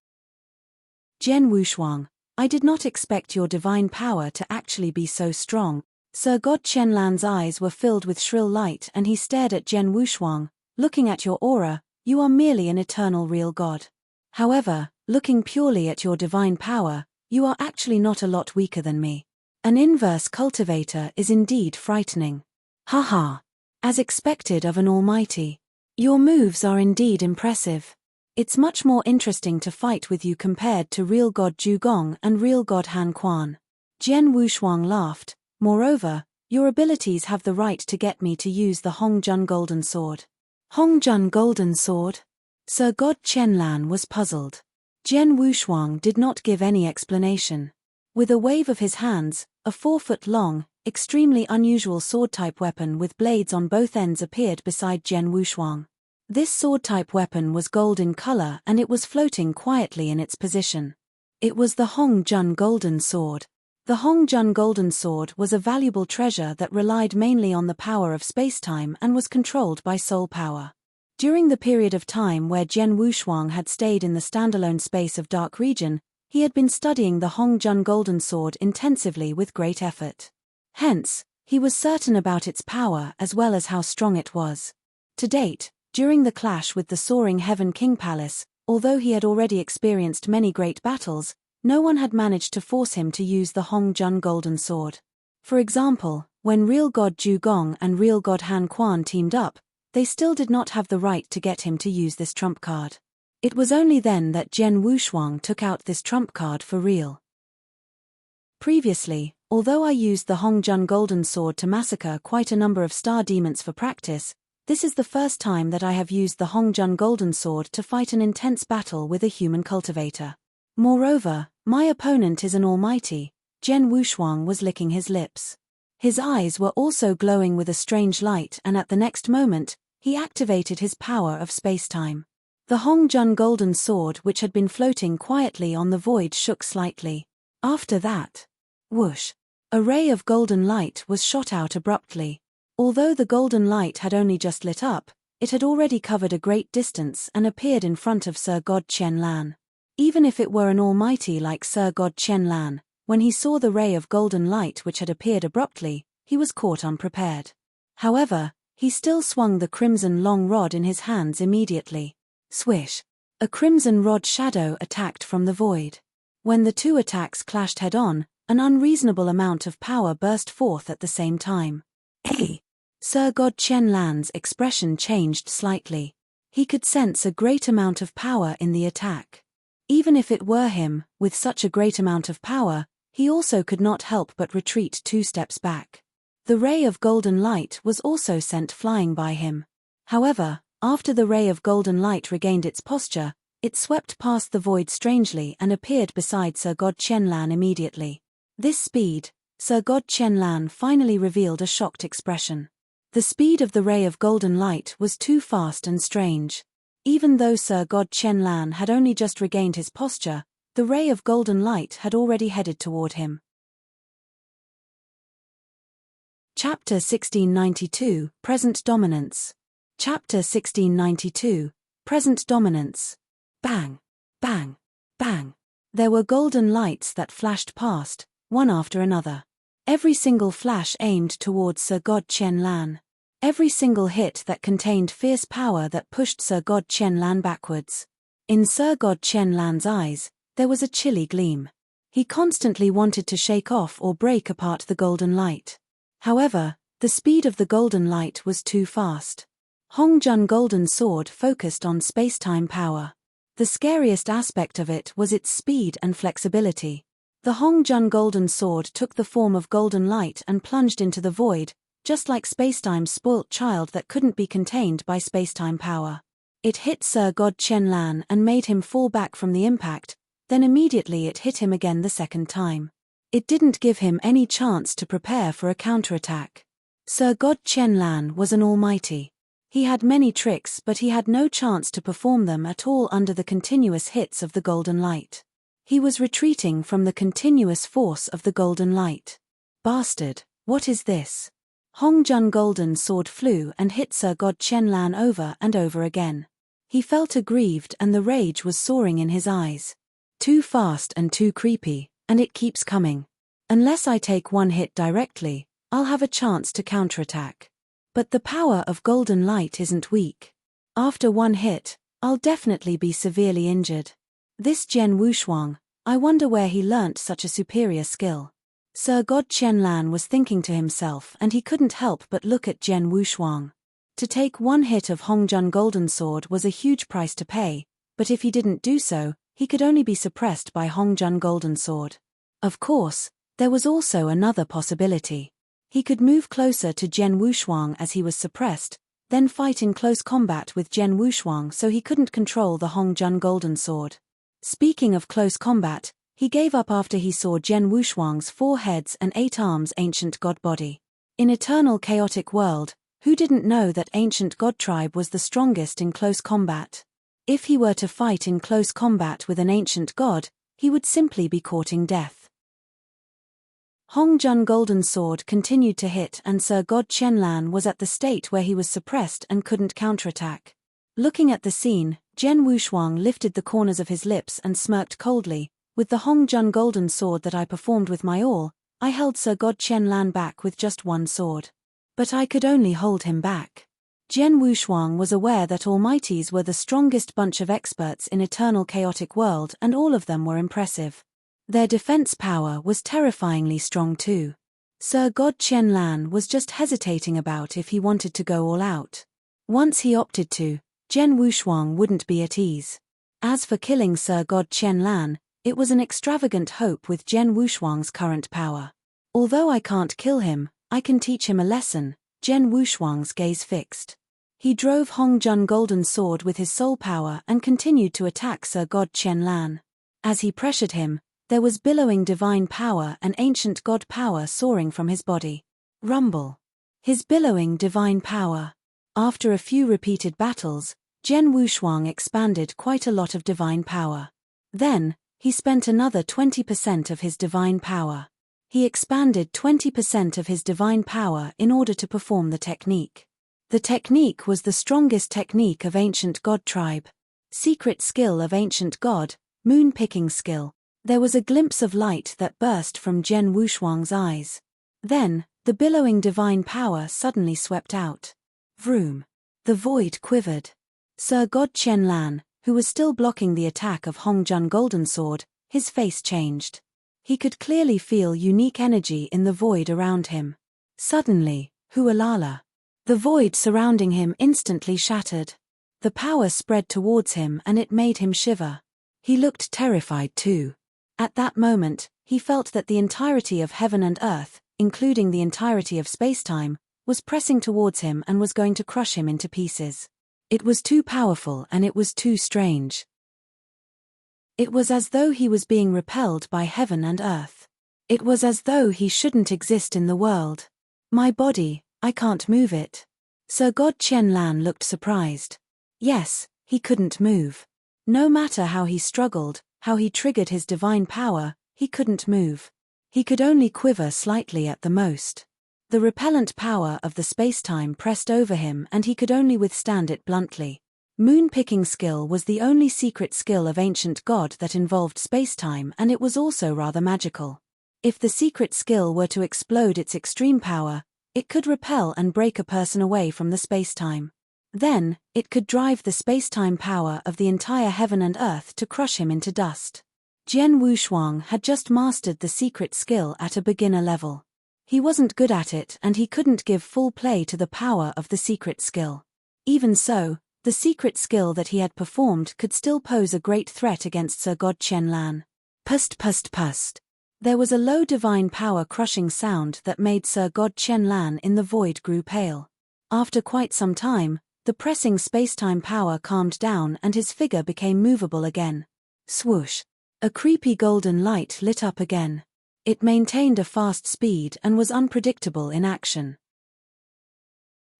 Jian Wushuang, I did not expect your divine power to actually be so strong. Sir God Qianlan's eyes were filled with shrill light and he stared at Jian Wushuang. Looking at your aura, you are merely an eternal real god. However, looking purely at your divine power, you are actually not a lot weaker than me. An inverse cultivator is indeed frightening. Haha. As expected of an almighty. Your moves are indeed impressive. It's much more interesting to fight with you compared to real god Zhu Gong and real god Han Quan. Jian Wushuang laughed. Moreover, Your abilities have the right to get me to use the Hongjun Golden Sword. Hongjun Golden Sword? Sir God Qianlan was puzzled. Jian Wushuang did not give any explanation. With a wave of his hands, a 4-foot-long, extremely unusual sword-type weapon with blades on both ends appeared beside Jian Wushuang. This sword-type weapon was gold in color and it was floating quietly in its position. It was the Hongjun Golden Sword. The Hongjun Golden Sword was a valuable treasure that relied mainly on the power of spacetime and was controlled by soul power. During the period of time where Jian Wushuang had stayed in the standalone space of Dark Region, he had been studying the Hongjun Golden Sword intensively with great effort. Hence, he was certain about its power as well as how strong it was. To date, during the clash with the Soaring Heaven King Palace, although he had already experienced many great battles, no one had managed to force him to use the Hongjun Golden Sword. For example, when real god Zhu Gong and real god Han Quan teamed up, they still did not have the right to get him to use this trump card. It was only then that Jian Wushuang took out this trump card for real. Previously, although I used the Hongjun Golden Sword to massacre quite a number of star demons for practice, this is the first time that I have used the Hongjun Golden Sword to fight an intense battle with a human cultivator. Moreover, my opponent is an almighty. Jian Wushuang was licking his lips. His eyes were also glowing with a strange light, and at the next moment, he activated his power of spacetime. The Hongjun Golden Sword, which had been floating quietly on the void, shook slightly. After that, whoosh! A ray of golden light was shot out abruptly. Although the golden light had only just lit up, it had already covered a great distance and appeared in front of Sir God Qianlan. Even if it were an almighty like Sir God Qianlan, when he saw the ray of golden light which had appeared abruptly, he was caught unprepared. However, he still swung the crimson long rod in his hands immediately. Swish! A crimson rod shadow attacked from the void. When the two attacks clashed head-on, an unreasonable amount of power burst forth at the same time. Hey! Sir God Qianlan's expression changed slightly. He could sense a great amount of power in the attack. Even if it were him, with such a great amount of power, he also could not help but retreat 2 steps back. The ray of golden light was also sent flying by him. However, after the ray of golden light regained its posture, it swept past the void strangely and appeared beside Sir God Qianlan immediately. This speed, Sir God Qianlan finally revealed a shocked expression. The speed of the ray of golden light was too fast and strange. Even though Sir God Qianlan had only just regained his posture, the ray of golden light had already headed toward him. Chapter 1692, Present Dominance. Chapter 1692, Present Dominance. Bang! Bang! Bang! There were golden lights that flashed past, one after another. Every single flash aimed towards Sir God Qianlan. Every single hit that contained fierce power that pushed Sir God Qianlan backwards. In Sir God Qianlan's eyes, there was a chilly gleam. He constantly wanted to shake off or break apart the golden light. However, the speed of the golden light was too fast. Hongjun Golden Sword focused on spacetime power. The scariest aspect of it was its speed and flexibility. The Hongjun Golden Sword took the form of golden light and plunged into the void, just like spacetime's spoilt child that couldn't be contained by spacetime power. It hit Sir God Qianlan and made him fall back from the impact, then immediately it hit him again the second time. It didn't give him any chance to prepare for a counterattack. Sir God Qianlan was an almighty. He had many tricks, but he had no chance to perform them at all under the continuous hits of the golden light. He was retreating from the continuous force of the golden light. Bastard, what is this? Hongjun Golden Sword flew and hit Sir God Qianlan over and over again. He felt aggrieved and the rage was soaring in his eyes. Too fast and too creepy, and it keeps coming. Unless I take one hit directly, I'll have a chance to counterattack. But the power of golden light isn't weak. After one hit, I'll definitely be severely injured. This Jian Wushuang, I wonder where he learnt such a superior skill. Sir God Qianlan was thinking to himself and he couldn't help but look at Jian Wushuang. To take one hit of Hongjun Golden Sword was a huge price to pay, but if he didn't do so, he could only be suppressed by Hongjun Golden Sword. Of course, there was also another possibility. He could move closer to Jian Wushuang as he was suppressed, then fight in close combat with Jian Wushuang so he couldn't control the Hongjun Golden Sword. Speaking of close combat, he gave up after he saw Jian Wushuang's 4 heads and 8 arms ancient god body. In eternal chaotic world, who didn't know that ancient god tribe was the strongest in close combat? If he were to fight in close combat with an ancient god, he would simply be courting death. Hongjun Golden Sword continued to hit and Sir God Qianlan was at the state where he was suppressed and couldn't counterattack. Looking at the scene, Jian Wushuang lifted the corners of his lips and smirked coldly. With the Hongjun Golden Sword that I performed with my all, I held Sir God Qianlan back with just 1 sword. But I could only hold him back. Jian Wushuang was aware that Almighties were the strongest bunch of experts in eternal chaotic world and all of them were impressive. Their defense power was terrifyingly strong too. Sir God Qianlan was just hesitating about if he wanted to go all out. Once he opted to, Jian Wushuang wouldn't be at ease. As for killing Sir God Qianlan, it was an extravagant hope with Jian Wushuang's current power. Although I can't kill him, I can teach him a lesson. Jian Wushuang's gaze fixed. He drove Hongjun Golden Sword with his soul power and continued to attack Sir God Qianlan. As he pressured him, there was billowing divine power and ancient god power soaring from his body. Rumble. His billowing divine power. After a few repeated battles, Jian Wushuang expanded quite a lot of divine power. Then, he spent another 20% of his divine power. He expanded 20% of his divine power in order to perform the technique. The technique was the strongest technique of ancient god tribe. Secret skill of ancient god, moon-picking skill. There was a glimpse of light that burst from Jian Wushuang's eyes. Then, the billowing divine power suddenly swept out. Vroom. The void quivered. Sir God Qianlan, who was still blocking the attack of Hongjun Golden Sword, his face changed. He could clearly feel unique energy in the void around him. Suddenly, hualala. The void surrounding him instantly shattered. The power spread towards him and it made him shiver. He looked terrified too. At that moment, he felt that the entirety of heaven and earth, including the entirety of space-time, was pressing towards him and was going to crush him into pieces. It was too powerful and it was too strange. It was as though he was being repelled by heaven and earth. It was as though he shouldn't exist in the world. My body, I can't move it. Sir God Qianlan looked surprised. Yes, he couldn't move. No matter how he struggled, how he triggered his divine power, he couldn't move. He could only quiver slightly at the most. The repellent power of the space-time pressed over him and he could only withstand it bluntly. Moon-picking skill was the only secret skill of ancient god that involved space-time and it was also rather magical. If the secret skill were to explode its extreme power, it could repel and break a person away from the space-time. Then, it could drive the space-time power of the entire heaven and earth to crush him into dust. Jian Wushuang had just mastered the secret skill at a beginner level. He wasn't good at it and he couldn't give full play to the power of the secret skill. Even so, the secret skill that he had performed could still pose a great threat against Sir God Qianlan. Pust pust pust. There was a low divine power crushing sound that made Sir God Qianlan in the void grew pale. After quite some time, the pressing space-time power calmed down and his figure became movable again. Swoosh. A creepy golden light lit up again. It maintained a fast speed and was unpredictable in action.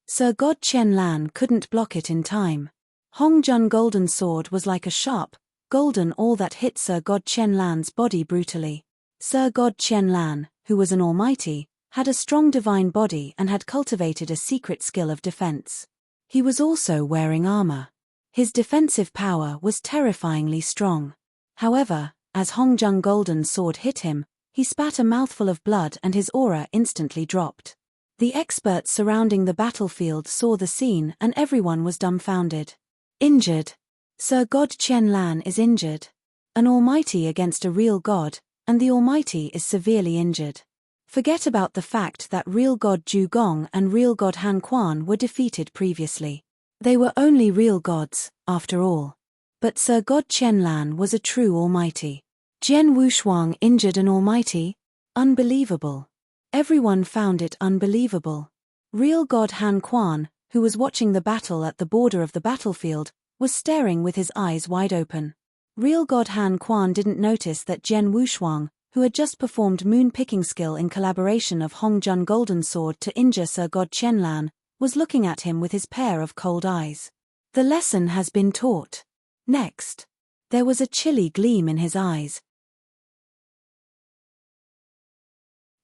Sir God Qianlan couldn't block it in time. Hongjun Golden Sword was like a sharp, golden awl that hit Sir God Qianlan's body brutally. Sir God Qianlan, who was an almighty, had a strong divine body and had cultivated a secret skill of defense. He was also wearing armor. His defensive power was terrifyingly strong. However, as Hongjun Golden Sword hit him, he spat a mouthful of blood and his aura instantly dropped. The experts surrounding the battlefield saw the scene and everyone was dumbfounded. Injured. Sir God Qianlan is injured. An almighty against a real god, and the almighty is severely injured. Forget about the fact that real god Zhu Gong and real god Han Quan were defeated previously. They were only real gods, after all. But Sir God Qianlan was a true almighty. Jian Wushuang injured an almighty? Unbelievable. Everyone found it unbelievable. Real God Han Quan, who was watching the battle at the border of the battlefield, was staring with his eyes wide open. Real God Han Quan didn't notice that Zhen Wushuang, who had just performed moon-picking skill in collaboration of Hong Jun Golden Sword to injure Sir God Qianlan, was looking at him with his pair of cold eyes. The lesson has been taught. Next. There was a chilly gleam in his eyes.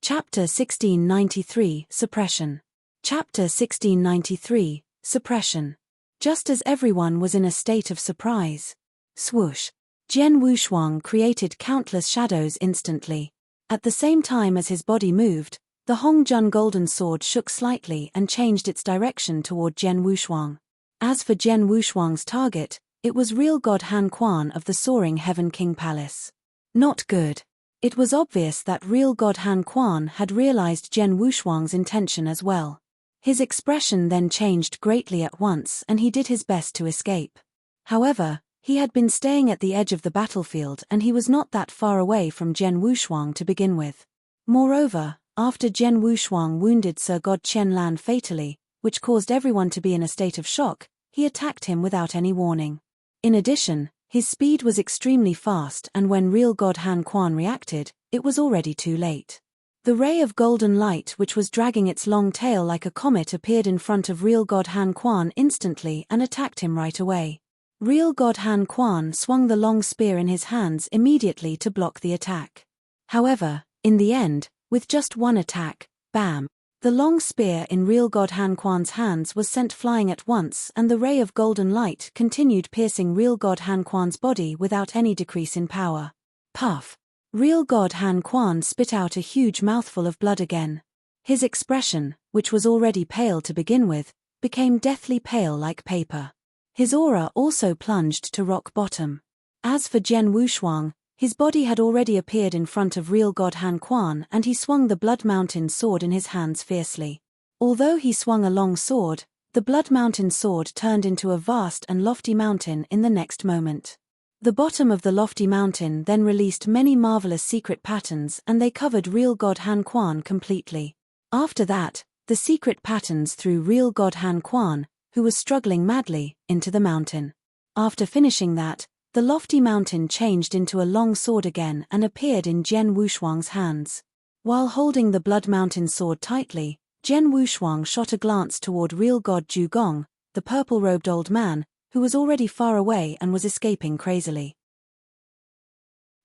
Chapter 1693, Suppression. Chapter 1693, Suppression. Just as everyone was in a state of surprise. Swoosh. Zhen Wushuang created countless shadows instantly. At the same time as his body moved, the Hong Jun Golden Sword shook slightly and changed its direction toward Zhen Wushuang. As for Zhen Wushuang's target, it was real God Han Quan of the Soaring Heaven King Palace. Not good. It was obvious that real God Han Quan had realized Zhen Wushuang's intention as well. His expression then changed greatly at once and he did his best to escape. However, he had been staying at the edge of the battlefield and he was not that far away from Zhen Wushuang to begin with. Moreover, after Zhen Wushuang wounded Sir God Qianlan fatally, which caused everyone to be in a state of shock, he attacked him without any warning. In addition, his speed was extremely fast and when real God Han Quan reacted, it was already too late. The ray of golden light which was dragging its long tail like a comet appeared in front of real God Han Quan instantly and attacked him right away. Real God Han Quan swung the long spear in his hands immediately to block the attack. However, in the end, with just one attack, bam! The long spear in real God Han Quan's hands was sent flying at once and the ray of golden light continued piercing real God Han Quan's body without any decrease in power. Puff! Real God Han Quan spit out a huge mouthful of blood again. His expression, which was already pale to begin with, became deathly pale like paper. His aura also plunged to rock bottom. As for Zhen Wushuang, his body had already appeared in front of real God Han Quan and he swung the Blood Mountain sword in his hands fiercely. Although he swung a long sword, the Blood Mountain sword turned into a vast and lofty mountain in the next moment. The bottom of the lofty mountain then released many marvelous secret patterns and they covered real God Han Quan completely. After that, the secret patterns threw real God Han Quan, who was struggling madly, into the mountain. After finishing that, the lofty mountain changed into a long sword again and appeared in Zhen Wushuang's hands. While holding the Blood Mountain sword tightly, Zhen Wushuang shot a glance toward real God Zhu Gong, the purple-robed old man, who was already far away and was escaping crazily.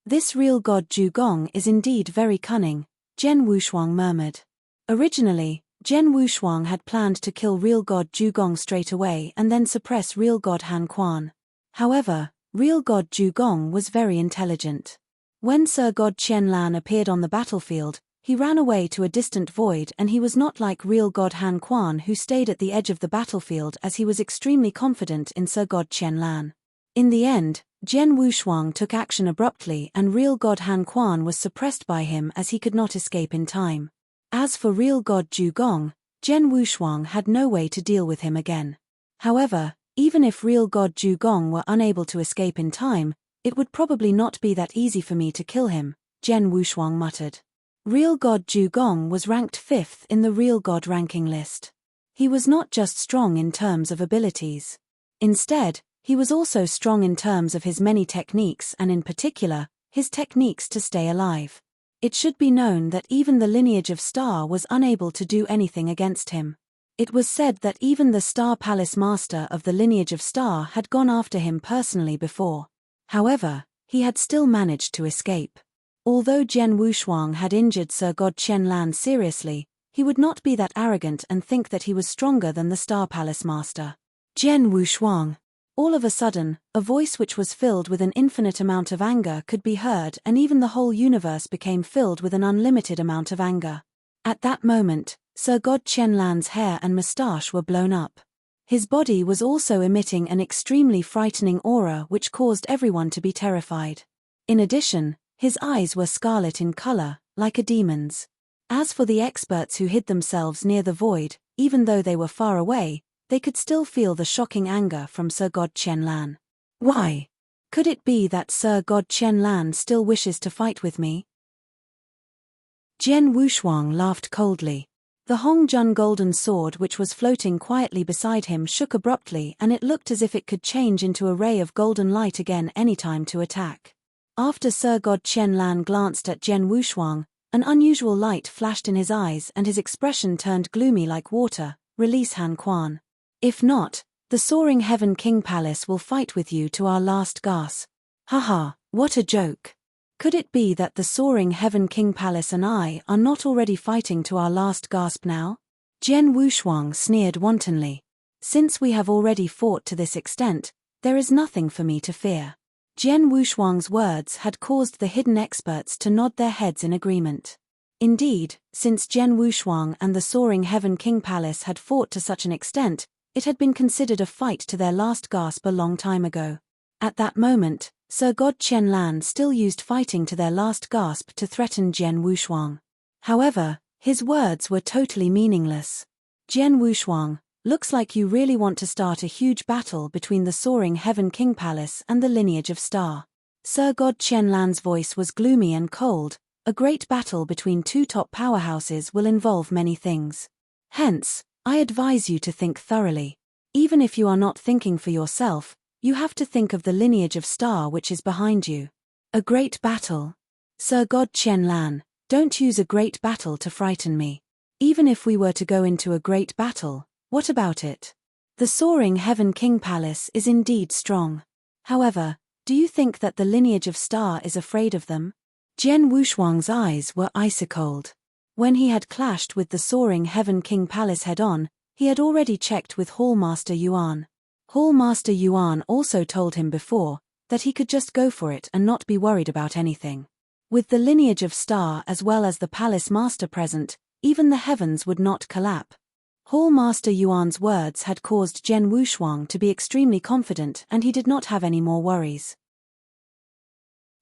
This real God Zhu Gong is indeed very cunning, Zhen Wushuang murmured. Originally, Zhen Wushuang had planned to kill real God Zhu Gong straight away and then suppress real God Han Quan. However, real God Zhu Gong was very intelligent. When Sir God Qianlan appeared on the battlefield, he ran away to a distant void and he was not like real God Han Quan who stayed at the edge of the battlefield as he was extremely confident in Sir God Qianlan. In the end, Zhen Wushuang took action abruptly and real God Han Quan was suppressed by him as he could not escape in time. As for real God Zhu Gong, Zhen Wushuang had no way to deal with him again. However, even if real God Zhu Gong were unable to escape in time, it would probably not be that easy for me to kill him, Zhen Wushuang muttered. Real God Zhu Gong was ranked 5th in the Real God ranking list. He was not just strong in terms of abilities. Instead, he was also strong in terms of his many techniques and in particular, his techniques to stay alive. It should be known that even the lineage of Star was unable to do anything against him. It was said that even the Star Palace Master of the lineage of Star had gone after him personally before. However, he had still managed to escape. Although Zhen Wushuang had injured Sir God Qianlan seriously, he would not be that arrogant and think that he was stronger than the Star Palace Master. Zhen Wushuang. All of a sudden, a voice which was filled with an infinite amount of anger could be heard and even the whole universe became filled with an unlimited amount of anger. At that moment, Sir God Qianlan's hair and moustache were blown up. His body was also emitting an extremely frightening aura which caused everyone to be terrified. In addition, his eyes were scarlet in color, like a demon's. As for the experts who hid themselves near the void, even though they were far away, they could still feel the shocking anger from Sir God Qianlan. Why? Could it be that Sir God Qianlan still wishes to fight with me? Jian Wushuang laughed coldly. The Hongjun golden sword which was floating quietly beside him shook abruptly, and it looked as if it could change into a ray of golden light again anytime to attack. After Sir God Qianlan glanced at Jian Wushuang, an unusual light flashed in his eyes and his expression turned gloomy like water. Release Han Quan. If not, the Soaring Heaven King Palace will fight with you to our last gasp. Haha, what a joke. Could it be that the Soaring Heaven King Palace and I are not already fighting to our last gasp now? Jian Wushuang sneered wantonly. Since we have already fought to this extent, there is nothing for me to fear. Jian Wushuang's words had caused the hidden experts to nod their heads in agreement. Indeed, since Jian Wushuang and the Soaring Heaven King Palace had fought to such an extent, it had been considered a fight to their last gasp a long time ago. At that moment, Sir God Qianlan still used fighting to their last gasp to threaten Jian Wushuang. However, his words were totally meaningless. Jian Wushuang, looks like you really want to start a huge battle between the Soaring Heaven King Palace and the lineage of Star. Sir God Qianlan's voice was gloomy and cold. A great battle between two top powerhouses will involve many things. Hence, I advise you to think thoroughly. Even if you are not thinking for yourself, you have to think of the lineage of Star which is behind you. A great battle. Sir God Qianlan, don't use a great battle to frighten me. Even if we were to go into a great battle, what about it? The Soaring Heaven King Palace is indeed strong. However, do you think that the lineage of Star is afraid of them? Jian Wushuang's eyes were icy-cold. When he had clashed with the Soaring Heaven King Palace head-on, he had already checked with Hallmaster Yuan. Hallmaster Yuan also told him before that he could just go for it and not be worried about anything. With the lineage of Star as well as the palace master present, even the heavens would not collapse. Hallmaster Yuan's words had caused Jian Wushuang to be extremely confident and he did not have any more worries.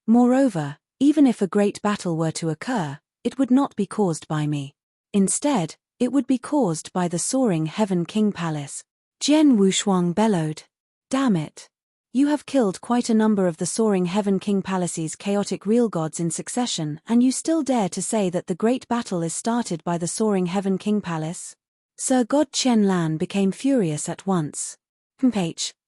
Moreover, even if a great battle were to occur, it would not be caused by me. Instead, it would be caused by the Soaring Heaven King Palace. Jian Wushuang bellowed. Damn it. You have killed quite a number of the Soaring Heaven King Palace's chaotic real gods in succession, and you still dare to say that the great battle is started by the Soaring Heaven King Palace? Sir God Qianlan became furious at once.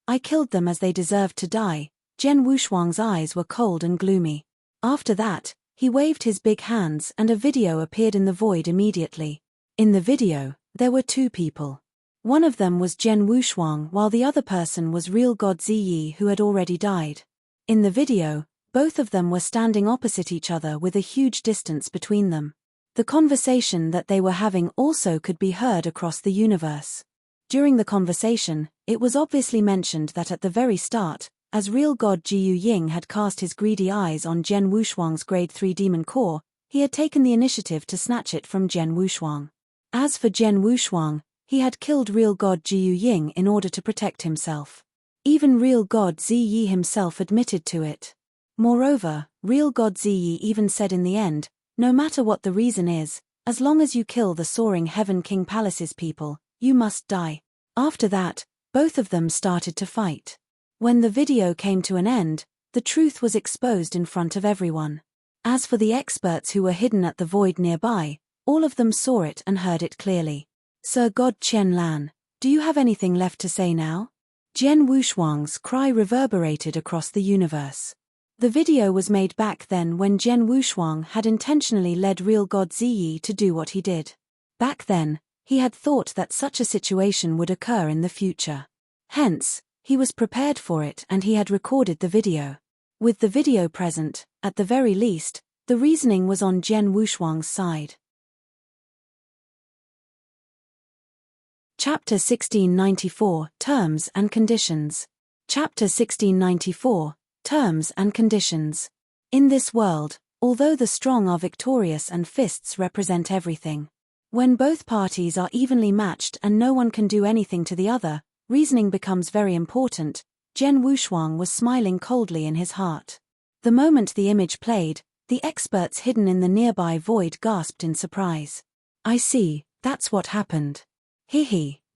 I killed them as they deserved to die. Jian Wushuang's eyes were cold and gloomy. After that, he waved his big hands and a video appeared in the void immediately. In the video, there were two people. One of them was Jian Wushuang while the other person was real god Ziyi who had already died. In the video, both of them were standing opposite each other with a huge distance between them. The conversation that they were having also could be heard across the universe. During the conversation, it was obviously mentioned that at the very start, as real god Jiyu Ying had cast his greedy eyes on Jian Wushuang's grade 3 demon core, he had taken the initiative to snatch it from Jian Wushuang. As for Jian Wushuang, he had killed real god Jiyu Ying in order to protect himself. Even real god Ziyi himself admitted to it. Moreover, real god Ziyi even said in the end, no matter what the reason is, as long as you kill the Soaring Heaven King Palace's people, you must die. After that, both of them started to fight. When the video came to an end, the truth was exposed in front of everyone. As for the experts who were hidden at the void nearby, all of them saw it and heard it clearly. Sir God Qianlan, do you have anything left to say now? Jian Wushuang's cry reverberated across the universe. The video was made back then when Jian Wushuang had intentionally led real god Ziyi to do what he did. Back then, he had thought that such a situation would occur in the future. Hence, he was prepared for it and he had recorded the video. With the video present, at the very least, the reasoning was on Jian Wushuang's side. Chapter 1694, Terms and Conditions. Chapter 1694, Terms and Conditions. In this world, although the strong are victorious and fists represent everything, when both parties are evenly matched and no one can do anything to the other, reasoning becomes very important. Jian Wushuang was smiling coldly in his heart. The moment the image played, the experts hidden in the nearby void gasped in surprise. I see, that's what happened.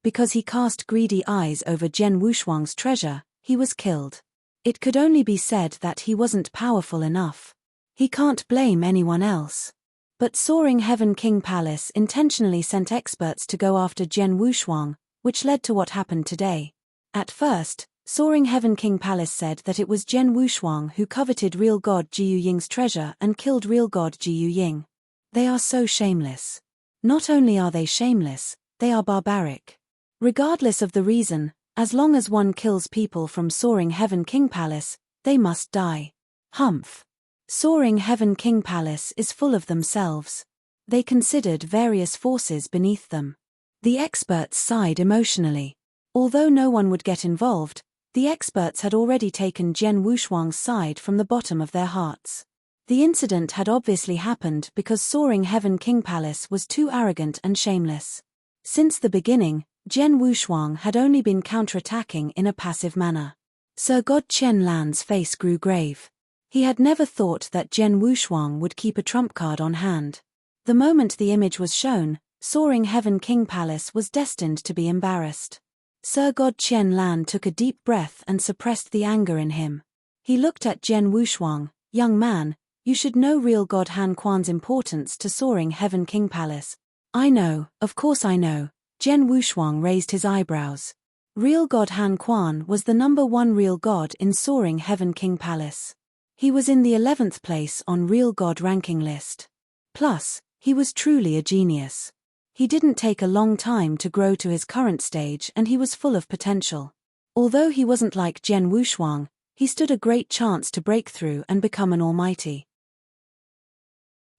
Because he cast greedy eyes over Jian Wushuang's treasure, he was killed. It could only be said that he wasn't powerful enough. He can't blame anyone else. But Soaring Heaven King Palace intentionally sent experts to go after Jian Wushuang, which led to what happened today. At first, Soaring Heaven King Palace said that it was Jian Wushuang who coveted real god Jiu Ying's treasure and killed real god Jiu Ying. They are so shameless. Not only are they shameless, they are barbaric. Regardless of the reason, as long as one kills people from Soaring Heaven King Palace, they must die. Humph. Soaring Heaven King Palace is full of themselves. They considered various forces beneath them. The experts sighed emotionally. Although no one would get involved, the experts had already taken Jian Wushuang's side from the bottom of their hearts. The incident had obviously happened because Soaring Heaven King Palace was too arrogant and shameless. Since the beginning, Jian Wushuang had only been counterattacking in a passive manner. Sir God Chen Lan's face grew grave. He had never thought that Jian Wushuang would keep a trump card on hand. The moment the image was shown, Soaring Heaven King Palace was destined to be embarrassed. Sir God Chen Lan took a deep breath and suppressed the anger in him. He looked at Jian Wushuang. Young man, you should know real God Han Quan's importance to Soaring Heaven King Palace. I know, of course I know. Jian Wushuang raised his eyebrows. Real God Han Quan was the #1 real god in Soaring Heaven King Palace. He was in the 11th place on real god ranking list. Plus, he was truly a genius. He didn't take a long time to grow to his current stage and he was full of potential. Although he wasn't like Jian Wushuang, he stood a great chance to break through and become an almighty.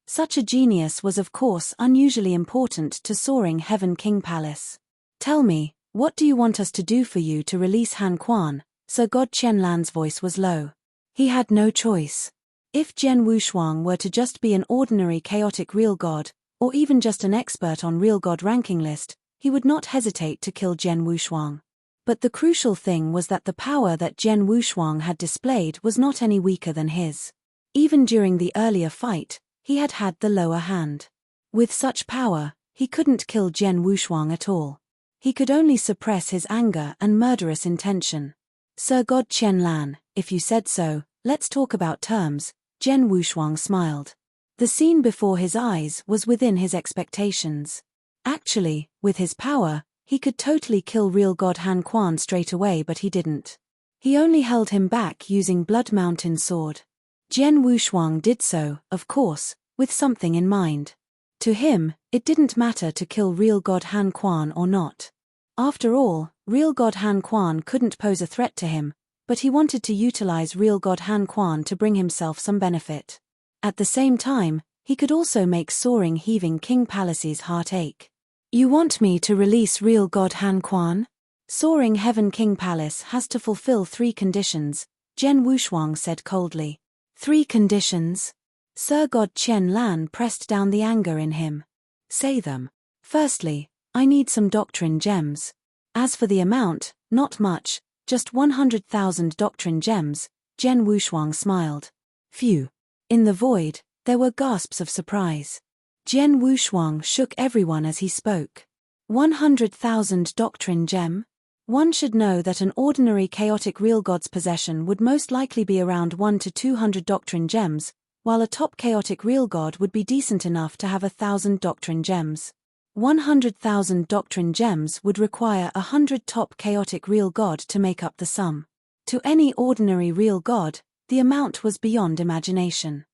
Such a genius was of course unusually important to Soaring Heaven King Palace. Tell me, what do you want us to do for you to release Han Quan? Sir God Chen Lan's voice was low. He had no choice. If Jian Wushuang were to just be an ordinary chaotic real god, or even just an expert on real god ranking list, he would not hesitate to kill Jian Wushuang. But the crucial thing was that the power that Jian Wushuang had displayed was not any weaker than his. Even during the earlier fight, he had had the lower hand. With such power, he couldn't kill Jian Wushuang at all. He could only suppress his anger and murderous intention. Sir God Chen Lan, if you said so, let's talk about terms. Jian Wushuang smiled. The scene before his eyes was within his expectations. Actually, with his power, he could totally kill real god Han Quan straight away, but he didn't. He only held him back using Blood Mountain Sword. Jian Wushuang did so, of course, with something in mind. To him, it didn't matter to kill real god Han Quan or not. After all, real god Han Quan couldn't pose a threat to him, but he wanted to utilize real god Han Quan to bring himself some benefit. At the same time, he could also make Soaring Heaven King Palace's heart ache. You want me to release real god Han Quan? Soaring Heaven King Palace has to fulfill 3 conditions, Jian Wushuang said coldly. 3 conditions? Sir God Chen Lan pressed down the anger in him. Say them. Firstly, I need some doctrine gems. As for the amount, not much, just 100,000 doctrine gems, Jian Wushuang smiled. Phew. In the void, there were gasps of surprise. Jian Wushuang shook everyone as he spoke. 100,000 doctrine gem? One should know that an ordinary chaotic real god's possession would most likely be around 1 to 200 doctrine gems, while a top chaotic real god would be decent enough to have 1,000 doctrine gems. 100,000 doctrine gems would require 100 top chaotic real god to make up the sum. To any ordinary real god, the amount was beyond imagination.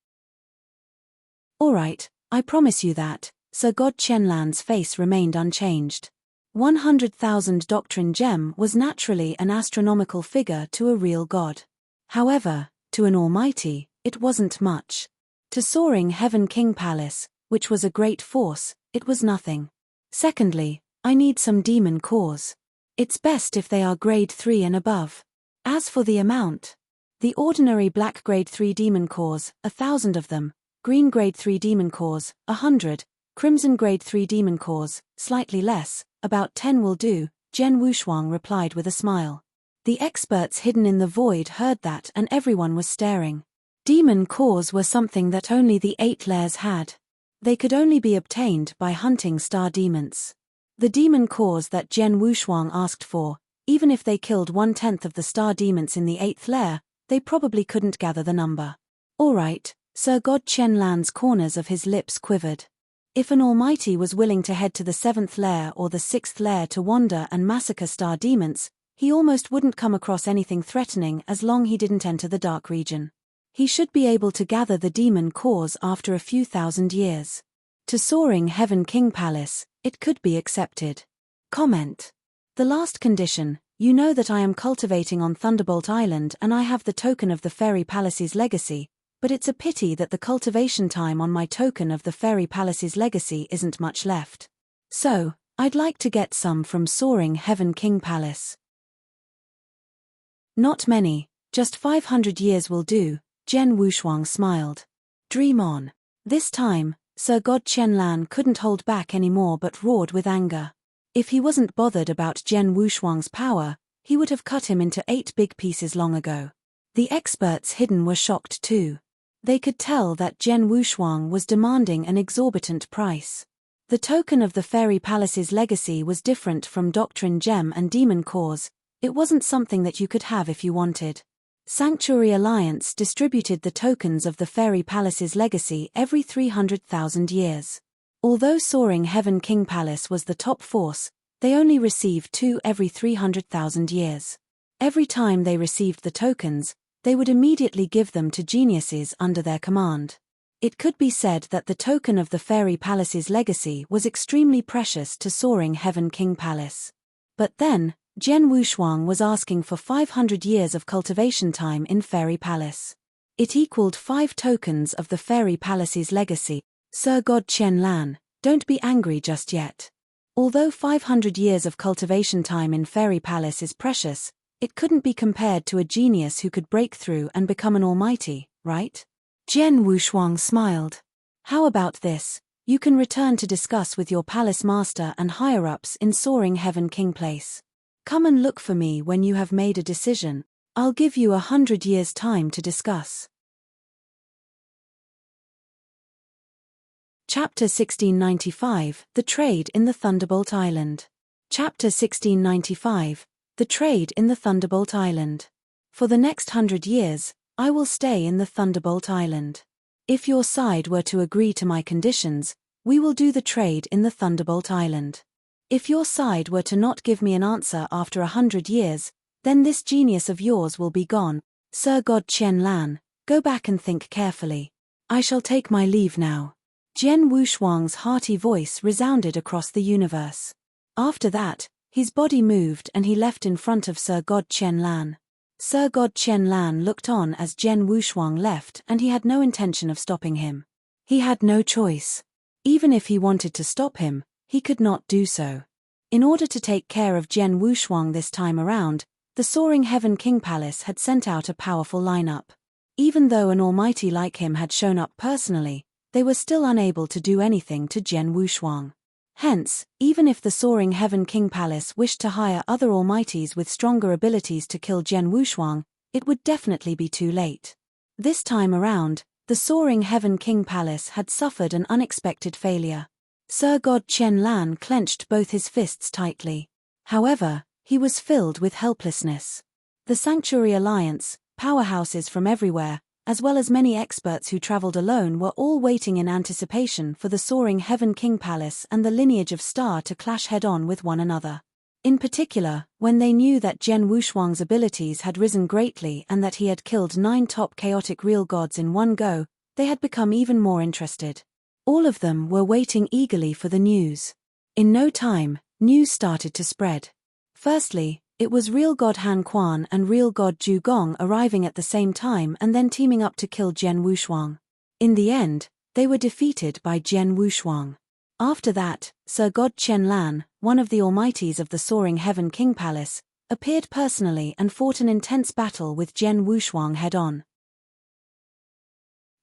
Alright, I promise you that. Sir God Chen Lan's face remained unchanged. 100,000 doctrine gem was naturally an astronomical figure to a real god. However, to an almighty, it wasn't much. To Soaring Heaven King Palace, which was a great force, it was nothing. Secondly, I need some demon cores. It's best if they are grade 3 and above. As for the amount, the ordinary black grade 3 demon cores, 1,000 of them, green grade 3 demon cores, 100, crimson grade 3 demon cores, slightly less, about 10 will do, Jian Wushuang replied with a smile. The experts hidden in the void heard that and everyone was staring. Demon cores were something that only the 8 layers had. They could only be obtained by hunting star demons. The demon cores that Jian Wushuang asked for, even if they killed 1/10 of the star demons in the 8th layer, they probably couldn't gather the number. Alright, Sir God Qianlan's corners of his lips quivered. If an almighty was willing to head to the 7th lair or the 6th lair to wander and massacre star demons, he almost wouldn't come across anything threatening as long he didn't enter the dark region. He should be able to gather the demon cores after a few thousand years. To soaring Heaven King Palace, it could be accepted. Comment. The last condition, you know that I am cultivating on Thunderbolt Island and I have the token of the Fairy Palace's legacy, but it's a pity that the cultivation time on my token of the Fairy Palace's legacy isn't much left. So, I'd like to get some from soaring Heaven King Palace. Not many, just 500 years will do, Zhen Wushuang smiled. Dream on. This time, Sir God Qianlan couldn't hold back anymore but roared with anger. If he wasn't bothered about Zhen Wushuang's power, he would have cut him into 8 big pieces long ago. The experts hidden were shocked too. They could tell that Zhen Wushuang was demanding an exorbitant price. The token of the Fairy Palace's legacy was different from Doctrine Gem and Demon Cores. It wasn't something that you could have if you wanted. Sanctuary Alliance distributed the tokens of the Fairy Palace's legacy every 300,000 years. Although soaring Heaven King Palace was the top force, they only received 2 every 300,000 years. Every time they received the tokens, they would immediately give them to geniuses under their command. It could be said that the token of the Fairy Palace's legacy was extremely precious to soaring Heaven King Palace. But then, Zhen Wushuang was asking for 500 years of cultivation time in Fairy Palace. It equaled 5 tokens of the Fairy Palace's legacy. Sir God Qianlan, don't be angry just yet. Although 500 years of cultivation time in Fairy Palace is precious, it couldn't be compared to a genius who could break through and become an almighty, right? Zhen Wushuang smiled. How about this? You can return to discuss with your palace master and higher-ups in soaring Heaven King Place. Come and look for me when you have made a decision. I'll give you 100 years' time to discuss. Chapter 1695, The Trade in the Thunderbolt Island. Chapter 1695, The Trade in the Thunderbolt Island. For the next 100 years, I will stay in the Thunderbolt Island. If your side were to agree to my conditions, we will do the trade in the Thunderbolt Island. If your side were to not give me an answer after 100 years, then this genius of yours will be gone. Sir God Qianlan, go back and think carefully. I shall take my leave now. Zhen Wushuang's hearty voice resounded across the universe. After that, his body moved and he left in front of Sir God Qianlan. Sir God Qianlan looked on as Zhen Wushuang left and he had no intention of stopping him. He had no choice. Even if he wanted to stop him, he could not do so. In order to take care of Zhen Wushuang this time around, the soaring Heaven King Palace had sent out a powerful lineup. Even though an almighty like him had shown up personally, they were still unable to do anything to Zhen Wushuang. Hence, even if the soaring Heaven King Palace wished to hire other almighties with stronger abilities to kill Zhen Wushuang, it would definitely be too late. This time around, the soaring Heaven King Palace had suffered an unexpected failure. Sir God Qianlan clenched both his fists tightly. However, he was filled with helplessness. The Sanctuary Alliance, powerhouses from everywhere, as well as many experts who traveled alone were all waiting in anticipation for the soaring Heaven King Palace and the lineage of Star to clash head-on with one another. In particular, when they knew that Zhen Wushuang's abilities had risen greatly and that he had killed 9 top chaotic real gods in one go, they had become even more interested. All of them were waiting eagerly for the news. In no time, news started to spread. Firstly, it was real god Han Quan and real god Zhu Gong arriving at the same time and then teaming up to kill Zhen Wushuang. In the end, they were defeated by Zhen Wushuang. After that, Sir God Qianlan, one of the almighties of the soaring Heaven King Palace, appeared personally and fought an intense battle with Zhen Wushuang head-on.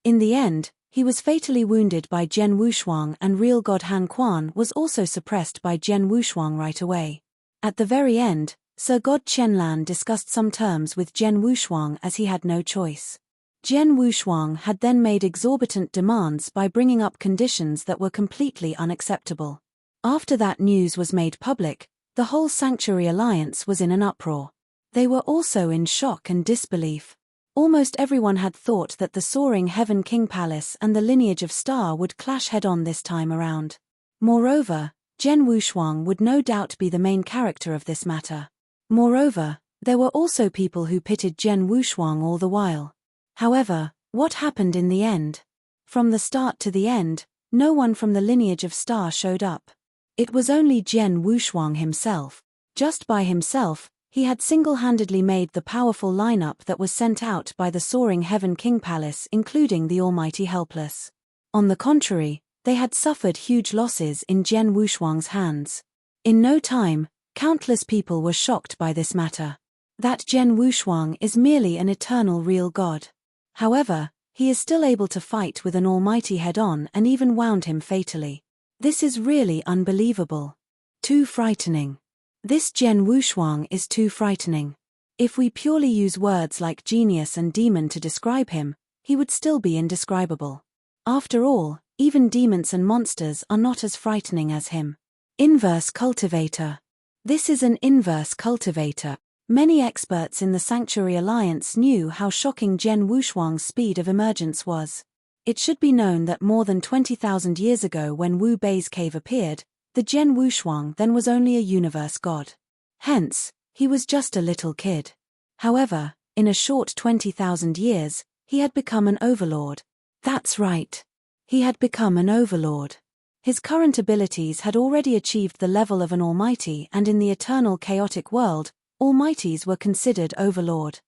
In the end, he was fatally wounded by Zhen Wushuang and real god Han Quan was also suppressed by Zhen Wushuang right away. At the very end, Sir God Qianlan discussed some terms with Zhen Wushuang as he had no choice. Zhen Wushuang had then made exorbitant demands by bringing up conditions that were completely unacceptable. After that news was made public, the whole Sanctuary Alliance was in an uproar. They were also in shock and disbelief. Almost everyone had thought that the soaring Heaven King Palace and the lineage of Star would clash head-on this time around. Moreover, Gen Wushuang would no doubt be the main character of this matter. Moreover, there were also people who pitied Gen Wushuang all the while. However, what happened in the end? From the start to the end, no one from the lineage of Star showed up. It was only Gen Wushuang himself. Just by himself, he had single-handedly made the powerful lineup that was sent out by the soaring Heaven King Palace, including the almighty helpless. On the contrary, they had suffered huge losses in Gen Wushuang's hands. In no time, countless people were shocked by this matter. That Gen Wushuang is merely an eternal real god. However, he is still able to fight with an almighty head-on and even wound him fatally. This is really unbelievable. Too frightening. This Gen Wushuang is too frightening. If we purely use words like genius and demon to describe him, he would still be indescribable. After all, even demons and monsters are not as frightening as him. Inverse cultivator. This is an inverse cultivator. Many experts in the Sanctuary Alliance knew how shocking Gen Wushuang's speed of emergence was. It should be known that more than 20,000 years ago when Wu Bei's cave appeared, the Gen Wushuang then was only a universe god. Hence, he was just a little kid. However, in a short 20,000 years, he had become an overlord. That's right. He had become an overlord. His current abilities had already achieved the level of an almighty, and in the eternal chaotic world, almighties were considered overlord.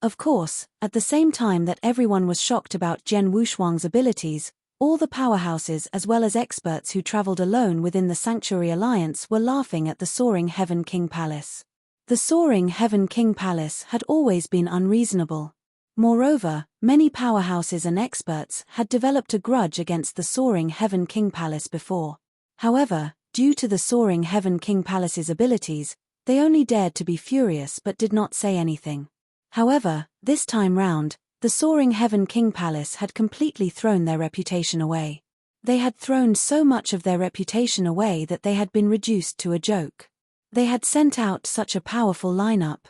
Of course, at the same time that everyone was shocked about Gen Wushuang's abilities, all the powerhouses as well as experts who traveled alone within the Sanctuary Alliance were laughing at the soaring Heaven King Palace. The soaring Heaven King Palace had always been unreasonable. Moreover, many powerhouses and experts had developed a grudge against the soaring Heaven King Palace before. However, due to the soaring Heaven King Palace's abilities, they only dared to be furious but did not say anything. However, this time round, the soaring Heaven King Palace had completely thrown their reputation away. They had thrown so much of their reputation away that they had been reduced to a joke. They had sent out such a powerful lineup.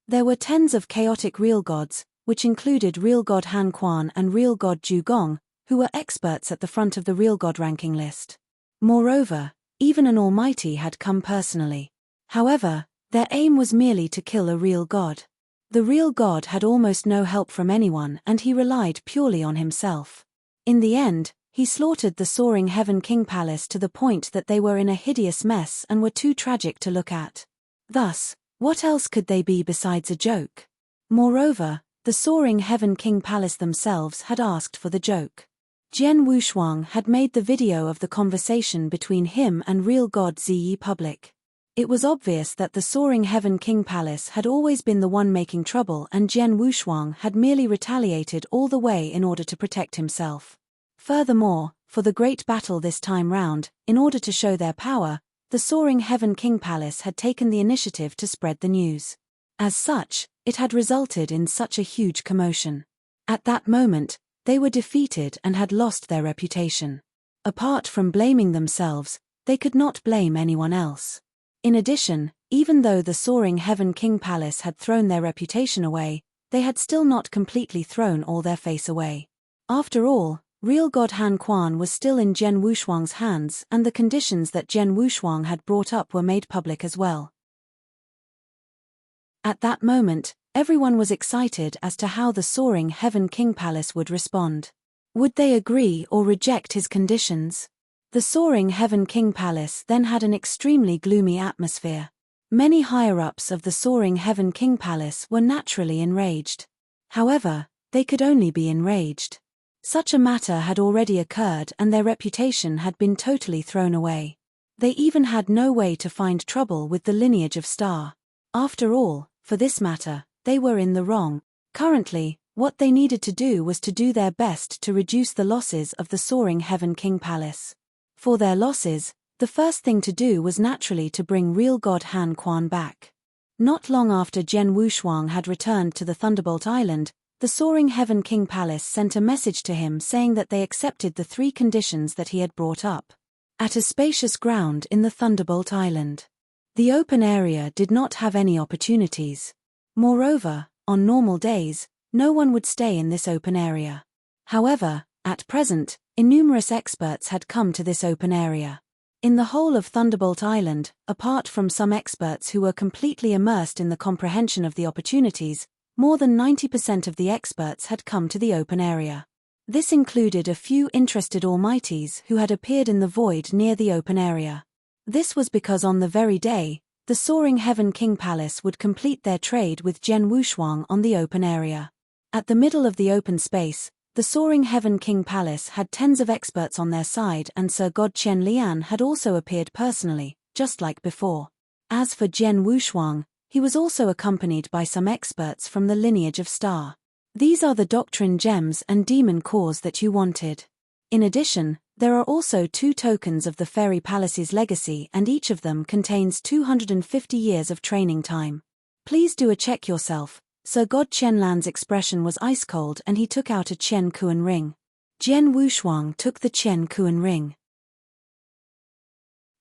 There were tens of chaotic real gods, which included real god Han Quan and real god Zhu Gong, who were experts at the front of the real god ranking list. Moreover, even an almighty had come personally. However, their aim was merely to kill a real god. The real god had almost no help from anyone and he relied purely on himself. In the end, he slaughtered the soaring Heaven King Palace to the point that they were in a hideous mess and were too tragic to look at. Thus, what else could they be besides a joke? Moreover, the soaring Heaven King Palace themselves had asked for the joke. Gen Wushuang had made the video of the conversation between him and real god Ziyi public. It was obvious that the soaring Heaven King Palace had always been the one making trouble and Gen Wushuang had merely retaliated all the way in order to protect himself. Furthermore, for the great battle this time round, in order to show their power, the soaring Heaven King Palace had taken the initiative to spread the news. As such, it had resulted in such a huge commotion. At that moment, they were defeated and had lost their reputation. Apart from blaming themselves, they could not blame anyone else. In addition, even though the soaring Heaven King Palace had thrown their reputation away, they had still not completely thrown all their face away. After all, real god Han Quan was still in Gen Wushuang's hands and the conditions that Gen Wushuang had brought up were made public as well. At that moment, everyone was excited as to how the soaring Heaven King Palace would respond. Would they agree or reject his conditions? The soaring Heaven King Palace then had an extremely gloomy atmosphere. Many higher-ups of the soaring Heaven King Palace were naturally enraged. However, they could only be enraged. Such a matter had already occurred and their reputation had been totally thrown away. They even had no way to find trouble with the lineage of Star. After all, for this matter, they were in the wrong. Currently, what they needed to do was to do their best to reduce the losses of the soaring Heaven King Palace. For their losses, the first thing to do was naturally to bring real god Han Quan back. Not long after Gen Wushuang had returned to the Thunderbolt Island, the soaring Heaven King Palace sent a message to him saying that they accepted the 3 conditions that he had brought up. At a spacious ground in the Thunderbolt Island. The open area did not have any opportunities. Moreover, On normal days, no one would stay in this open area. However, at present, innumerous experts had come to this open area. In the whole of Thunderbolt Island, apart from some experts who were completely immersed in the comprehension of the opportunities, more than 90% of the experts had come to the open area. This included a few interested almighties who had appeared in the void near the open area. This was because on the very day, the Soaring Heaven King Palace would complete their trade with Gen Wushuang on the open area. At the middle of the open space, the Soaring Heaven King Palace had tens of experts on their side, and Sir God Chen Lian had also appeared personally, just like before. As for Gen Wushuang, he was also accompanied by some experts from the lineage of Star. These are the doctrine gems and demon cores that you wanted. In addition, there are also 2 tokens of the Fairy Palace's legacy, and each of them contains 250 years of training time. Please do a check yourself. Sir God Chenlan's expression was ice cold and he took out a Chen Kuan ring. Gen Wushuang took the Chen Kuan ring.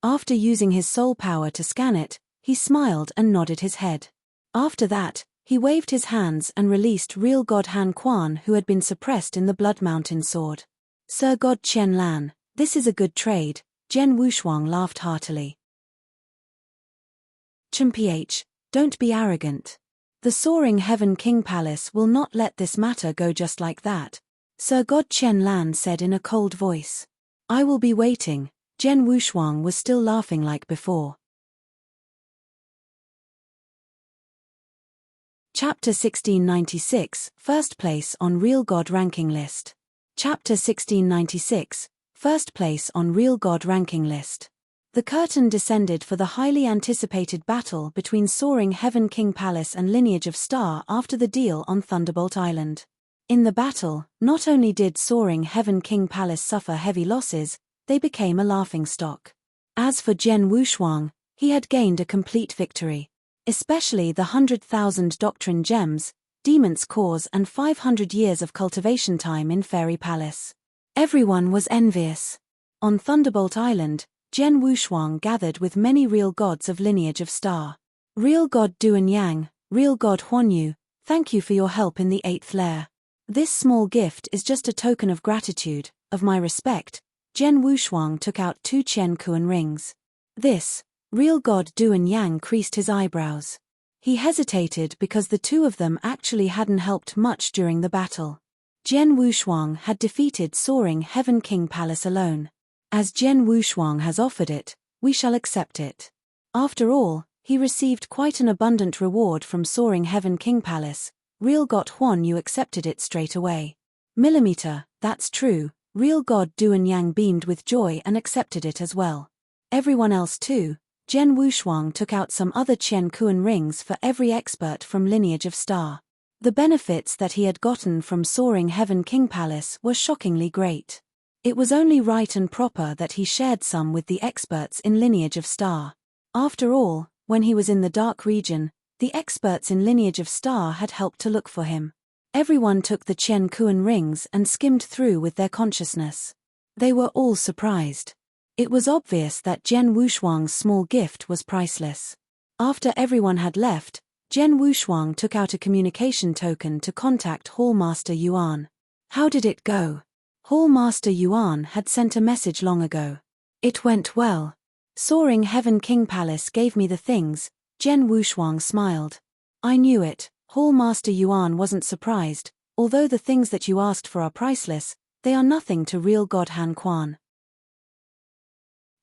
After using his soul power to scan it, he smiled and nodded his head. After that, he waved his hands and released real God Han Quan, who had been suppressed in the Blood Mountain sword. Sir God Chenlan, this is a good trade. Gen Wushuang laughed heartily. Ch, don't be arrogant. The Soaring Heaven King Palace will not let this matter go just like that, Sir God Chenlan said in a cold voice. I will be waiting. Gen Wushuang was still laughing like before. Chapter 1696, First Place on Real God Ranking List. Chapter 1696, First Place on Real God Ranking List. The curtain descended for the highly anticipated battle between Soaring Heaven King Palace and Lineage of Star after the deal on Thunderbolt Island. In the battle, not only did Soaring Heaven King Palace suffer heavy losses, they became a laughingstock. As for Gen Wushuang, he had gained a complete victory. Especially the 100,000 doctrine gems, demons cores and 500 years of cultivation time in Fairy Palace. Everyone was envious. On Thunderbolt Island, Gen Wushuang gathered with many real gods of Lineage of Star. Real God Duan Yang, Real God Huanyu, thank you for your help in the 8th lair. This small gift is just a token of gratitude, of my respect. Gen Wushuang took out 2 Chen Kuan rings. This, Real God Duan Yang creased his eyebrows. He hesitated because the 2 of them actually hadn't helped much during the battle. Gen Wushuang had defeated Soaring Heaven King Palace alone. As Gen Wushuang has offered it, we shall accept it. After all, he received quite an abundant reward from Soaring Heaven King Palace. Real God Huanyu accepted it straight away. Millimeter, that's true. Real God Duan Yang beamed with joy and accepted it as well. Everyone else too. Gen Wushuang took out some other Chen Kuan rings for every expert from Lineage of Star. The benefits that he had gotten from Soaring Heaven King Palace were shockingly great. It was only right and proper that he shared some with the experts in Lineage of Star. After all, when he was in the Dark Region, the experts in Lineage of Star had helped to look for him. Everyone took the Chen Kuan rings and skimmed through with their consciousness. They were all surprised. It was obvious that Gen Wushuang's small gift was priceless. After everyone had left, Gen Wushuang took out a communication token to contact Hallmaster Yuan. How did it go? Hallmaster Yuan had sent a message long ago. It went well. Soaring Heaven King Palace gave me the things. Gen Wushuang smiled. I knew it. Hallmaster Yuan wasn't surprised. Although the things that you asked for are priceless, they are nothing to Real God Han Quan.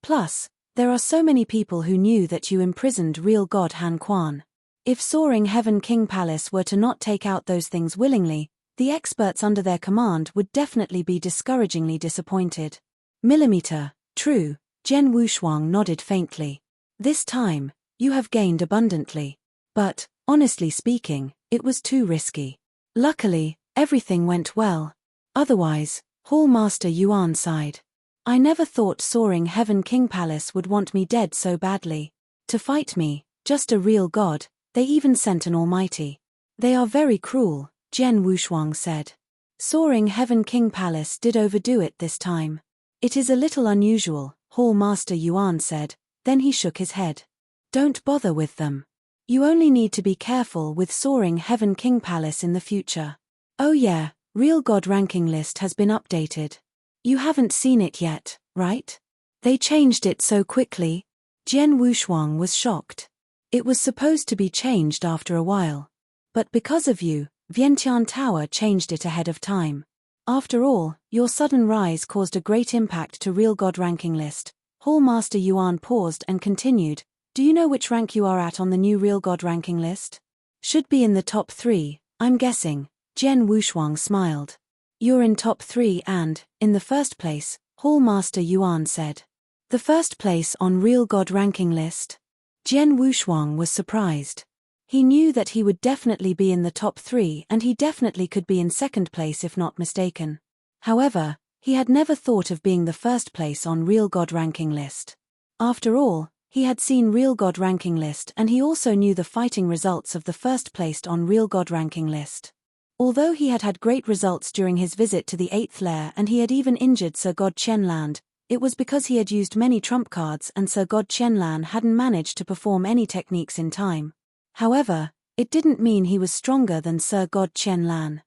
Plus, there are so many people who knew that you imprisoned Real God Han Quan. If Soaring Heaven King Palace were to not take out those things willingly, the experts under their command would definitely be discouragingly disappointed. Millimeter, true, Gen Wushuang nodded faintly. This time, you have gained abundantly. But, honestly speaking, it was too risky. Luckily, everything went well. Otherwise, Hallmaster Yuan sighed. I never thought Soaring Heaven King Palace would want me dead so badly. To fight me, just a real god, they even sent an almighty. They are very cruel, Gen Wushuang said. Soaring Heaven King Palace did overdo it this time. It is a little unusual, Hallmaster Yuan said, then he shook his head. Don't bother with them. You only need to be careful with soaring Heaven King Palace in the future. Oh yeah, Real God ranking list has been updated. You haven't seen it yet, right? They changed it so quickly. Jian Wushuang was shocked. It was supposed to be changed after a while. But because of you, Vientiane Tower changed it ahead of time. After all, your sudden rise caused a great impact to Real God ranking list. Hall Master Yuan paused and continued, do you know which rank you are at on the new Real God ranking list? Should be in the top 3, I'm guessing. Jian Wushuang smiled. You're in top 3 and, in the first place, Hall Master Yuan said. The first place on Real God ranking list? Jian Wushuang was surprised. He knew that he would definitely be in the top 3 and he definitely could be in second place if not mistaken. However, he had never thought of being the first place on Real God ranking list. After all, he had seen Real God ranking list and he also knew the fighting results of the first placed on Real God ranking list. Although he had had great results during his visit to the 8th lair and he had even injured Sir God Qianlan, it was because he had used many trump cards and Sir God Qianlan hadn't managed to perform any techniques in time. However, it didn't mean he was stronger than Sir God Qianlan.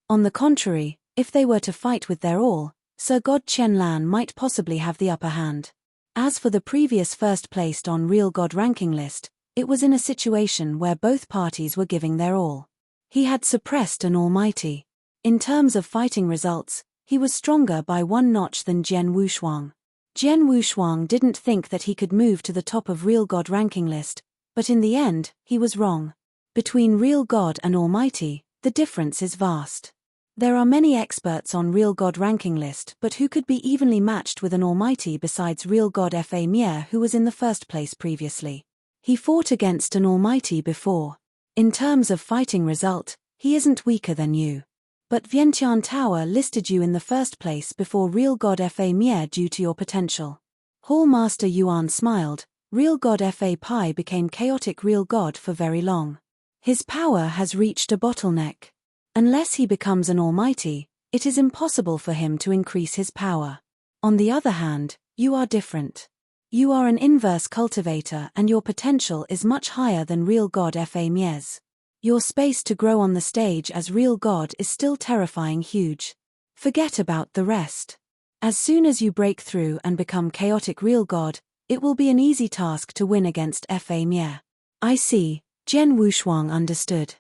On the contrary, if they were to fight with their all, Sir God Qianlan might possibly have the upper hand. As for the previous first placed on Real God ranking list, it was in a situation where both parties were giving their all. He had suppressed an almighty. In terms of fighting results, he was stronger by one notch than Jian Wushuang. Jian Wushuang didn't think that he could move to the top of Real God ranking list, but in the end, he was wrong. Between Real God and Almighty, the difference is vast. There are many experts on Real God ranking list but who could be evenly matched with an Almighty besides Real God Fa Mier who was in the first place previously. He fought against an Almighty before. In terms of fighting result, he isn't weaker than you. But Vientiane Tower listed you in the first place before Real God Fa Mier due to your potential. Hall Master Yuan smiled. Real God Fa Pi became chaotic Real God for very long. His power has reached a bottleneck. Unless he becomes an almighty, it is impossible for him to increase his power. On the other hand, you are different. You are an inverse cultivator and your potential is much higher than Real God Fa Mier's. Your space to grow on the stage as Real God is still terrifying huge. Forget about the rest. As soon as you break through and become chaotic Real God, it will be an easy task to win against Fa Mier. I see, Jian Wushuang understood.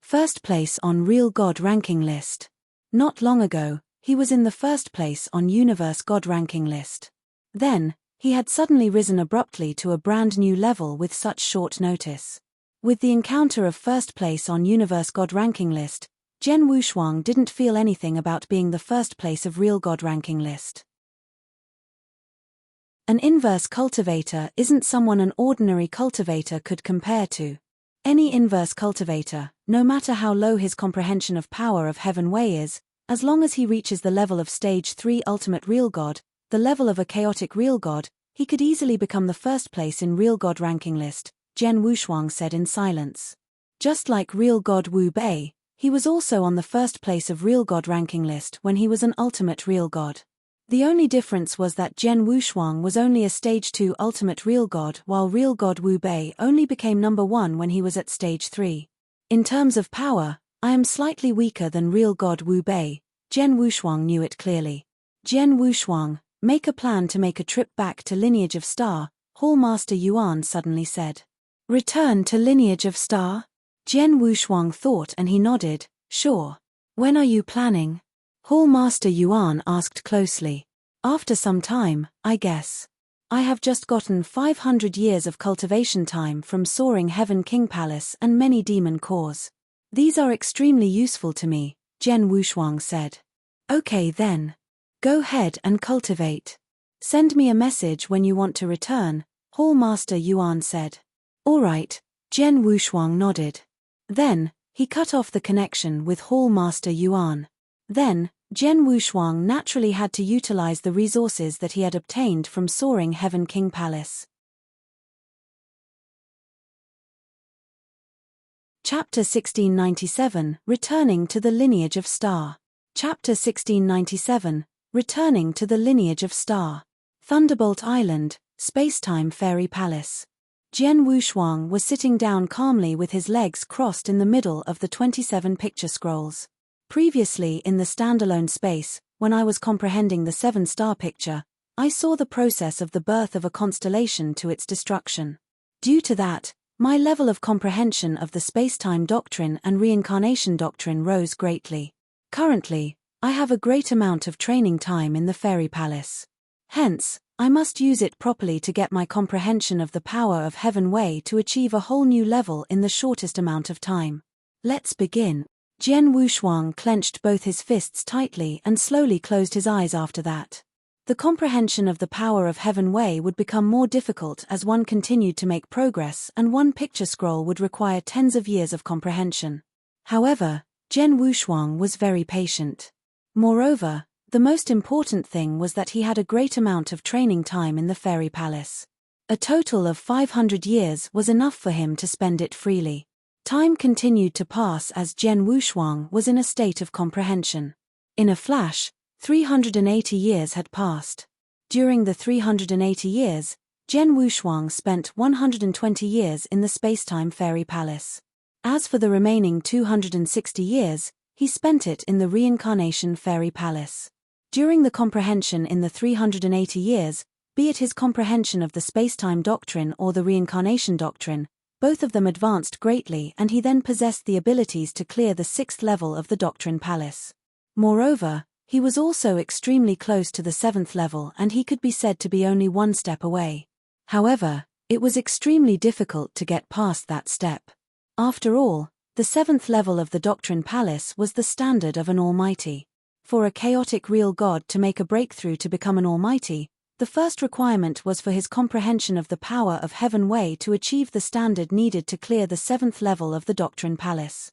First place on Real God ranking list. Not long ago, he was in the first place on Universe God ranking list. Then, he had suddenly risen abruptly to a brand new level with such short notice. With the encounter of first place on Universe God ranking list, Jian Wushuang didn't feel anything about being the first place of Real God ranking list. An inverse cultivator isn't someone an ordinary cultivator could compare to. Any inverse cultivator, no matter how low his comprehension of power of Heaven Wei is, as long as he reaches the level of Stage 3 Ultimate Real God, the level of a chaotic Real God, he could easily become the first place in Real God ranking list, Jian Wushuang said in silence. Just like Real God Wu Bei, he was also on the first place of Real God ranking list when he was an Ultimate Real God. The only difference was that Jian Wushuang was only a Stage 2 Ultimate Real God while Real God Wu Bei only became number 1 when he was at Stage 3. In terms of power, I am slightly weaker than Real God Wu Bei, Jian Wushuang knew it clearly. Jian Wushuang, make a plan to make a trip back to Lineage of Star, Hall Master Yuan suddenly said. Return to Lineage of Star? Jian Wushuang thought and he nodded, sure. When are you planning? Hall Master Yuan asked closely. After some time, I guess. I have just gotten 500 years of cultivation time from soaring Heaven King Palace and many demon cores. These are extremely useful to me, Jian Wushuang said. Okay then. Go ahead and cultivate. Send me a message when you want to return, Hall Master Yuan said. Alright, Jian Wushuang nodded. Then, he cut off the connection with Hall Master Yuan. Then, Jian Wushuang naturally had to utilize the resources that he had obtained from soaring Heaven King Palace. Chapter 1697, Returning to the Lineage of Star. Chapter 1697, Returning to the Lineage of Star. Thunderbolt Island, Spacetime Fairy Palace. Jian Wushuang was sitting down calmly with his legs crossed in the middle of the 27 picture scrolls. Previously in the standalone space, when I was comprehending the 7-star picture, I saw the process of the birth of a constellation to its destruction. Due to that, my level of comprehension of the space-time doctrine and reincarnation doctrine rose greatly. Currently, I have a great amount of training time in the fairy palace. Hence, I must use it properly to get my comprehension of the power of Heaven Wei to achieve a whole new level in the shortest amount of time. Let's begin. Jian Wushuang clenched both his fists tightly and slowly closed his eyes after that. The comprehension of the power of Heaven Wei would become more difficult as one continued to make progress, and one picture scroll would require tens of years of comprehension. However, Jian Wushuang was very patient. Moreover, the most important thing was that he had a great amount of training time in the fairy palace. A total of 500 years was enough for him to spend it freely. Time continued to pass as Jian Wushuang was in a state of comprehension. In a flash, 380 years had passed. During the 380 years, Jian Wushuang spent 120 years in the spacetime fairy palace. As for the remaining 260 years, he spent it in the reincarnation fairy palace. During the comprehension in the 380 years, be it his comprehension of the spacetime doctrine or the reincarnation doctrine, both of them advanced greatly, and he then possessed the abilities to clear the 6th level of the doctrine palace. Moreover, he was also extremely close to the 7th level, and he could be said to be only one step away. However, it was extremely difficult to get past that step. After all, the 7th level of the doctrine palace was the standard of an almighty. For a chaotic real god to make a breakthrough to become an almighty, the first requirement was for his comprehension of the power of Heaven Wei to achieve the standard needed to clear the 7th level of the doctrine palace.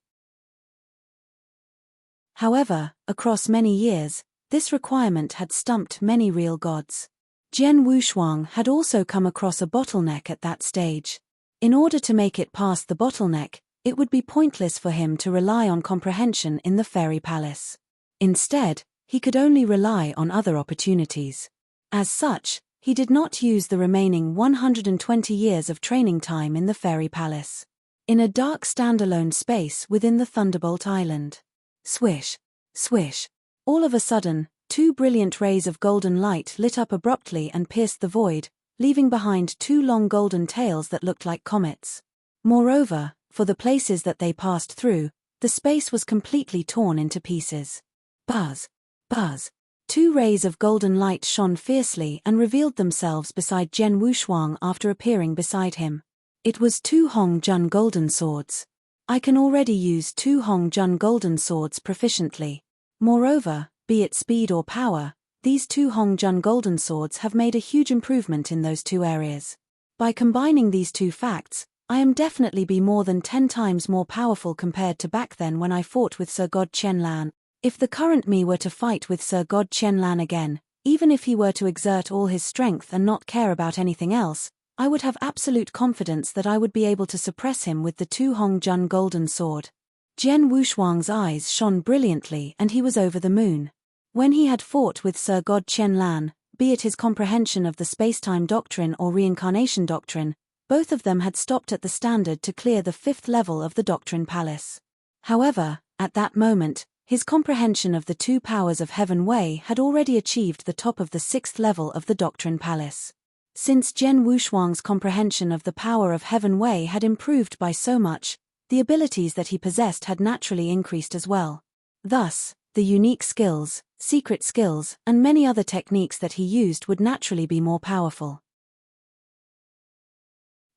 However, across many years, this requirement had stumped many real gods. Jian Wushuang had also come across a bottleneck at that stage. In order to make it past the bottleneck, it would be pointless for him to rely on comprehension in the fairy palace. Instead, he could only rely on other opportunities. As such, he did not use the remaining 120 years of training time in the fairy palace. In a dark standalone space within the Thunderbolt Island. Swish, swish. All of a sudden, 2 brilliant rays of golden light lit up abruptly and pierced the void, leaving behind 2 long golden tails that looked like comets. Moreover, for the places that they passed through, the space was completely torn into pieces. Buzz, buzz. 2 rays of golden light shone fiercely and revealed themselves beside Jian Wushuang after appearing beside him. It was 2 Hong Jun golden swords. I can already use 2 Hong Jun golden swords proficiently. Moreover, be it speed or power, these 2 Hong Jun golden swords have made a huge improvement in those 2 areas. By combining these 2 facts, I am definitely be more than 10 times more powerful compared to back then when I fought with Sir God Qianlan. If the current me were to fight with Sir God Qianlan again, even if he were to exert all his strength and not care about anything else, I would have absolute confidence that I would be able to suppress him with the 2 Hong Jun golden sword. Jian Wushuang's eyes shone brilliantly and he was over the moon. When he had fought with Sir God Qianlan, be it his comprehension of the spacetime doctrine or reincarnation doctrine, both of them had stopped at the standard to clear the 5th level of the doctrine palace. However, at that moment, his comprehension of the 2 powers of Heaven Wei had already achieved the top of the 6th level of the doctrine palace. Since Jian Wushuang's comprehension of the power of Heaven Wei had improved by so much, the abilities that he possessed had naturally increased as well. Thus, the unique skills, secret skills, and many other techniques that he used would naturally be more powerful.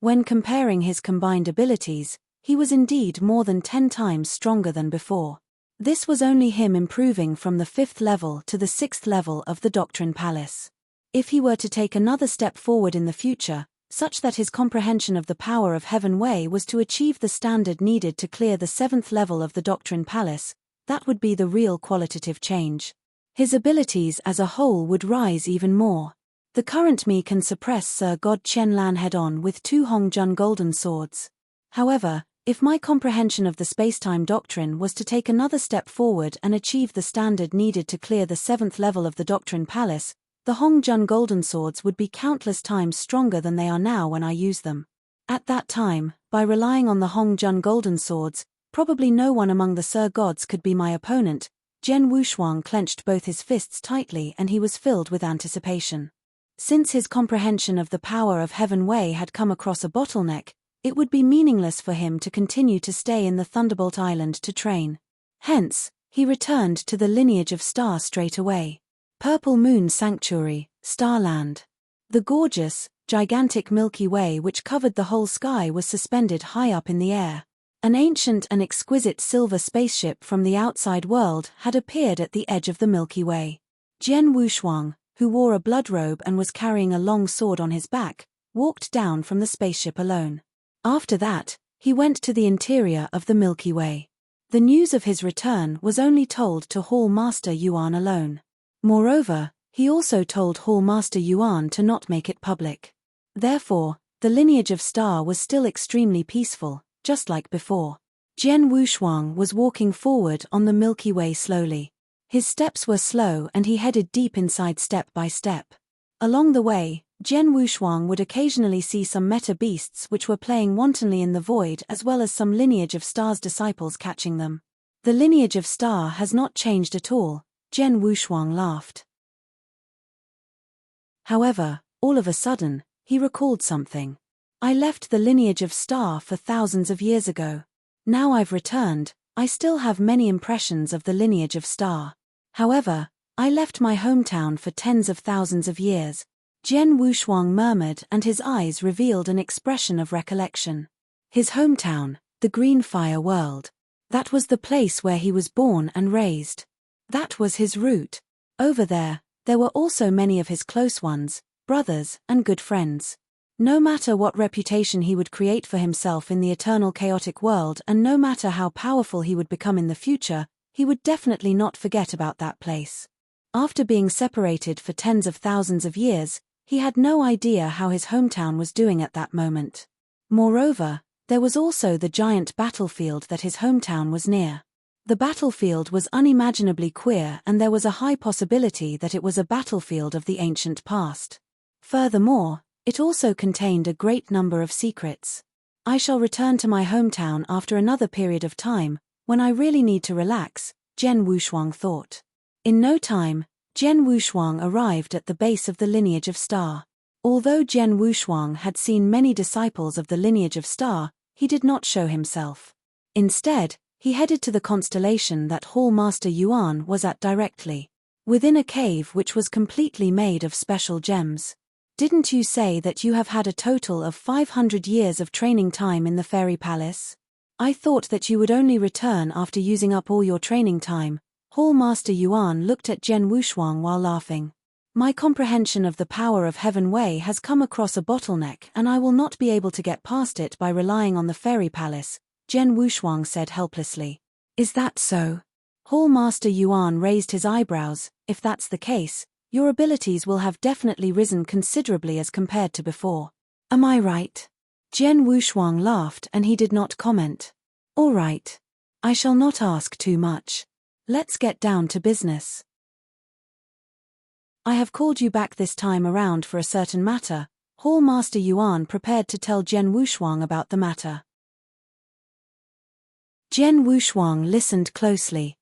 When comparing his combined abilities, he was indeed more than 10 times stronger than before. This was only him improving from the 5th level to the 6th level of the Doctrine Palace. If he were to take another step forward in the future, such that his comprehension of the power of Heaven Wei was to achieve the standard needed to clear the 7th level of the Doctrine Palace, that would be the real qualitative change. His abilities as a whole would rise even more. The current me can suppress Sir God Qianlan head-on with 2 Hongjun golden swords. However, if my comprehension of the spacetime doctrine was to take another step forward and achieve the standard needed to clear the 7th level of the Doctrine Palace, the Hongjun golden swords would be countless times stronger than they are now when I use them. At that time, by relying on the Hong Jun golden swords, probably no one among the Sir Gods could be my opponent. Jian Wushuang clenched both his fists tightly and he was filled with anticipation. Since his comprehension of the power of Heaven Wei had come across a bottleneck, it would be meaningless for him to continue to stay in the Thunderbolt Island to train. Hence, he returned to the lineage of Star straight away. Purple Moon Sanctuary, Starland. The gorgeous, gigantic Milky Way which covered the whole sky was suspended high up in the air. An ancient and exquisite silver spaceship from the outside world had appeared at the edge of the Milky Way. Jian Wushuang, who wore a blood robe and was carrying a long sword on his back, walked down from the spaceship alone. After that, he went to the interior of the Milky Way. The news of his return was only told to Hall Master Yuan alone. Moreover, he also told Hall Master Yuan to not make it public. Therefore, the lineage of Star was still extremely peaceful, just like before. Jian Wushuang was walking forward on the Milky Way slowly. His steps were slow and he headed deep inside step by step. Along the way, Jian Wushuang would occasionally see some meta beasts which were playing wantonly in the void as well as some lineage of Star's disciples catching them. The lineage of Star has not changed at all, Jian Wushuang laughed. However, all of a sudden, he recalled something. I left the lineage of Star for thousands of years ago. Now I've returned, I still have many impressions of the lineage of Star. However, I left my hometown for tens of thousands of years. Jian Wushuang murmured and his eyes revealed an expression of recollection. His hometown, the Green Fire World. That was the place where he was born and raised. That was his root. Over there were also many of his close ones, brothers, and good friends. No matter what reputation he would create for himself in the eternal chaotic world and no matter how powerful he would become in the future, he would definitely not forget about that place. After being separated for tens of thousands of years, he had no idea how his hometown was doing at that moment. Moreover, there was also the giant battlefield that his hometown was near. The battlefield was unimaginably queer and there was a high possibility that it was a battlefield of the ancient past. Furthermore, it also contained a great number of secrets. I shall return to my hometown after another period of time, when I really need to relax, Jian Wushuang thought. In no time, Jian Wushuang arrived at the base of the lineage of Star. Although Jian Wushuang had seen many disciples of the lineage of Star, he did not show himself. Instead, he headed to the constellation that Hall Master Yuan was at directly. Within a cave which was completely made of special gems. Didn't you say that you have had a total of 500 years of training time in the Fairy Palace? I thought that you would only return after using up all your training time. Hall Master Yuan looked at Jian Wushuang while laughing. My comprehension of the power of Heaven Wei has come across a bottleneck and I will not be able to get past it by relying on the Fairy Palace, Jian Wushuang said helplessly. Is that so? Hall Master Yuan raised his eyebrows. If that's the case, your abilities will have definitely risen considerably as compared to before. Am I right? Jian Wushuang laughed and he did not comment. All right. I shall not ask too much. Let's get down to business. I have called you back this time around for a certain matter. Hall Master Yuan prepared to tell Jian Wushuang about the matter. Jian Wushuang listened closely.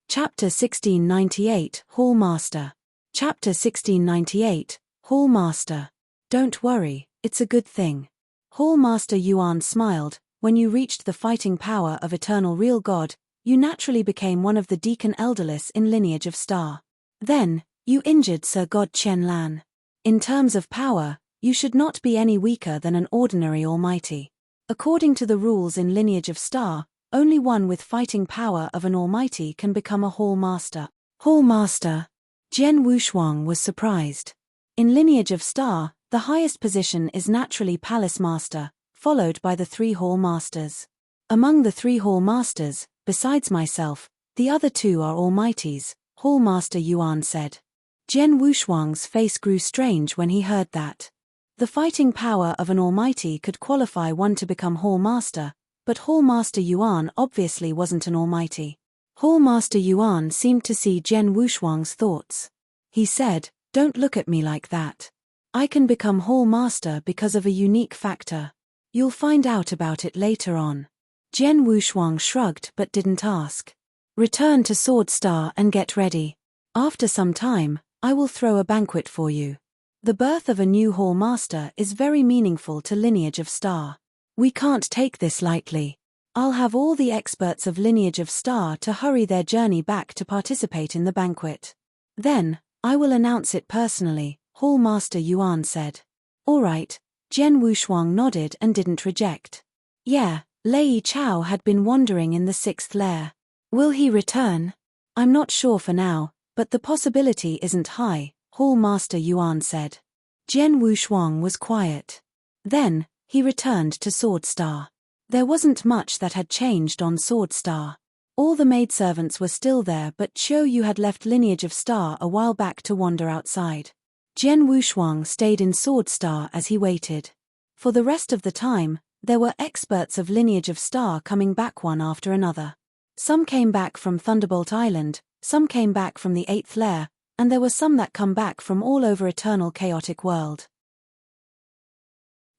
Chapter 1698, Hall Master. Chapter 1698, Hall Master. Don't worry, it's a good thing. Hall Master Yuan smiled. When you reached the fighting power of Eternal Real God, you naturally became one of the Deacon Elderless in lineage of Star. Then, you injured Sir God Qianlan. In terms of power, you should not be any weaker than an ordinary Almighty. According to the rules in lineage of Star, only one with fighting power of an Almighty can become a Hall Master. Hall Master. Jian Wushuang was surprised. In lineage of Star, the highest position is naturally Palace Master, followed by the 3 Hall Masters. Among the 3 Hall Masters, besides myself, the other 2 are Almighties, Hall Master Yuan said. Jian Wushuang's face grew strange when he heard that. The fighting power of an Almighty could qualify one to become Hall Master, but Hall Master Yuan obviously wasn't an Almighty. Hall Master Yuan seemed to see Jian Wushuang's thoughts. He said, Don't look at me like that. I can become Hall Master because of a unique factor. You'll find out about it later on. Jian Wushuang shrugged but didn't ask. Return to Sword Star and get ready. After some time, I will throw a banquet for you. The birth of a new Hall Master is very meaningful to Lineage of Star. We can't take this lightly. I'll have all the experts of Lineage of Star to hurry their journey back to participate in the banquet. Then, I will announce it personally, Hall Master Yuan said. All right, Jian Wushuang nodded and didn't reject. Yeah, Lei Chao had been wandering in the 6th lair. Will he return? I'm not sure for now, but the possibility isn't high, Hall Master Yuan said. Jian Wushuang was quiet. Then, he returned to Sword Star. There wasn't much that had changed on Sword Star. All the maidservants were still there, but Qiu Yu had left Lineage of Star a while back to wander outside. Jian Wushuang stayed in Sword Star as he waited. For the rest of the time, there were experts of Lineage of Star coming back one after another. Some came back from Thunderbolt Island, some came back from the 8th lair, and there were some that come back from all over Eternal Chaotic World.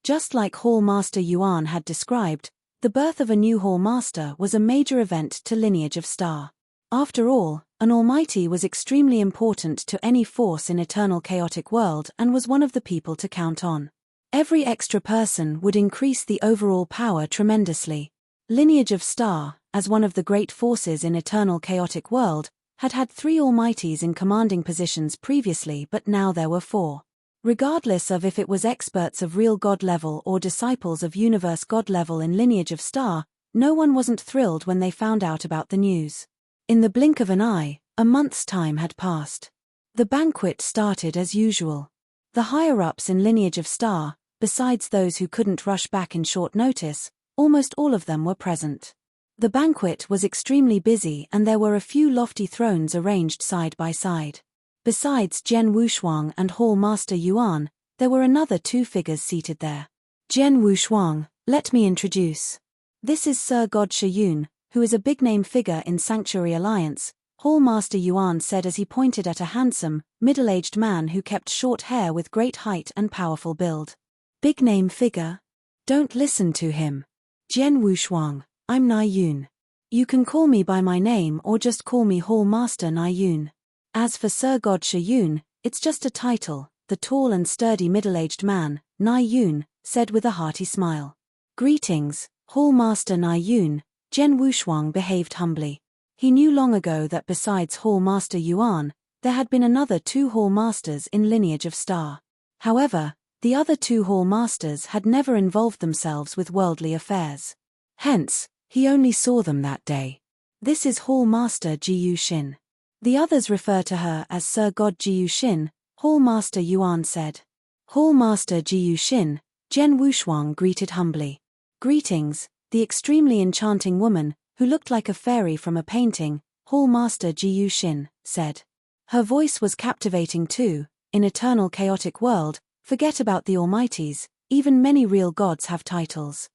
Just like Hall Master Yuan had described, the birth of a new Hall Master was a major event to Lineage of Star. After all, an Almighty was extremely important to any force in Eternal Chaotic World and was one of the people to count on. Every extra person would increase the overall power tremendously. Lineage of Star, as one of the great forces in Eternal Chaotic World, had had 3 Almighties in commanding positions previously, but now there were 4. Regardless of if it was experts of real God level or disciples of universe God level in Lineage of Star, no one wasn't thrilled when they found out about the news. In the blink of an eye, a month's time had passed. The banquet started as usual. The higher-ups in Lineage of Star, besides those who couldn't rush back in short notice, almost all of them were present. The banquet was extremely busy and there were a few lofty thrones arranged side by side. Besides Jian Wushuang and Hall Master Yuan, there were another 2 figures seated there. Jian Wushuang, let me introduce. This is Sir God Shiyun, who is a big-name figure in Sanctuary Alliance, Hall Master Yuan said as he pointed at a handsome, middle-aged man who kept short hair with great height and powerful build. Big-name figure? Don't listen to him. Jian Wushuang, I'm Nai Yun. You can call me by my name or just call me Hall Master Nai Yun. As for Sir God Shiyun, it's just a title, the tall and sturdy middle-aged man, Nai Yun, said with a hearty smile. Greetings, Hall Master Nai Yun. Jian Wushuang behaved humbly. He knew long ago that besides Hall Master Yuan, there had been another 2 Hall Masters in Lineage of Star. However, the other 2 Hall Masters had never involved themselves with worldly affairs. Hence, he only saw them that day. This is Hall Master Jiyu Xin. The others refer to her as Sir God Jiyu Xin, Hall Master Yuan said. Hall Master Jiyu Xin, Jian Wushuang greeted humbly. Greetings, the extremely enchanting woman, who looked like a fairy from a painting, Hall Master Jiyu Xin, said. Her voice was captivating too. In Eternal Chaotic World, forget about the Almighties, even many real gods have titles.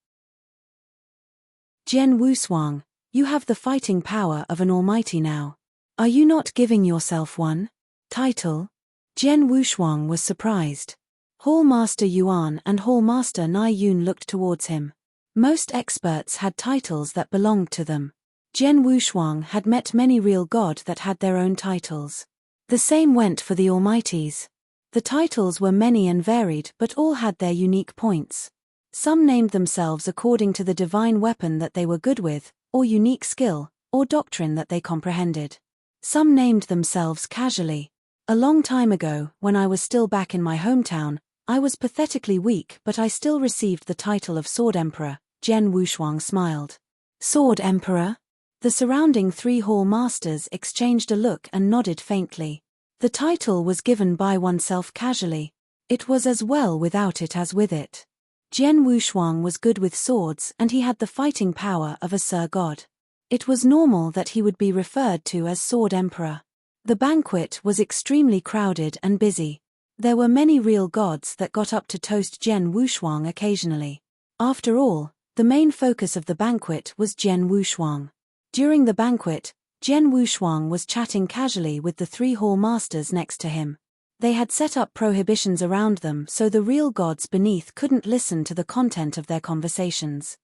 Jian Wushuang, you have the fighting power of an Almighty now. Are you not giving yourself one? Title? Jian Wushuang was surprised. Hall Master Yuan and Hall Master Nai Yun looked towards him. Most experts had titles that belonged to them. Jian Wushuang had met many real god that had their own titles. The same went for the Almighties. The titles were many and varied, but all had their unique points. Some named themselves according to the divine weapon that they were good with, or unique skill, or doctrine that they comprehended. Some named themselves casually. A long time ago, when I was still back in my hometown, I was pathetically weak, but I still received the title of Sword Emperor. Jian Wushuang smiled. Sword Emperor? The surrounding 3 Hall Masters exchanged a look and nodded faintly. The title was given by oneself casually. It was as well without it as with it. Jian Wushuang was good with swords and he had the fighting power of a Sir God. It was normal that he would be referred to as Sword Emperor. The banquet was extremely crowded and busy. There were many real gods that got up to toast Jian Wushuang occasionally. After all, the main focus of the banquet was Jian Wushuang. During the banquet, Jian Wushuang was chatting casually with the 3 Hall Masters next to him. They had set up prohibitions around them so the real gods beneath couldn't listen to the content of their conversations.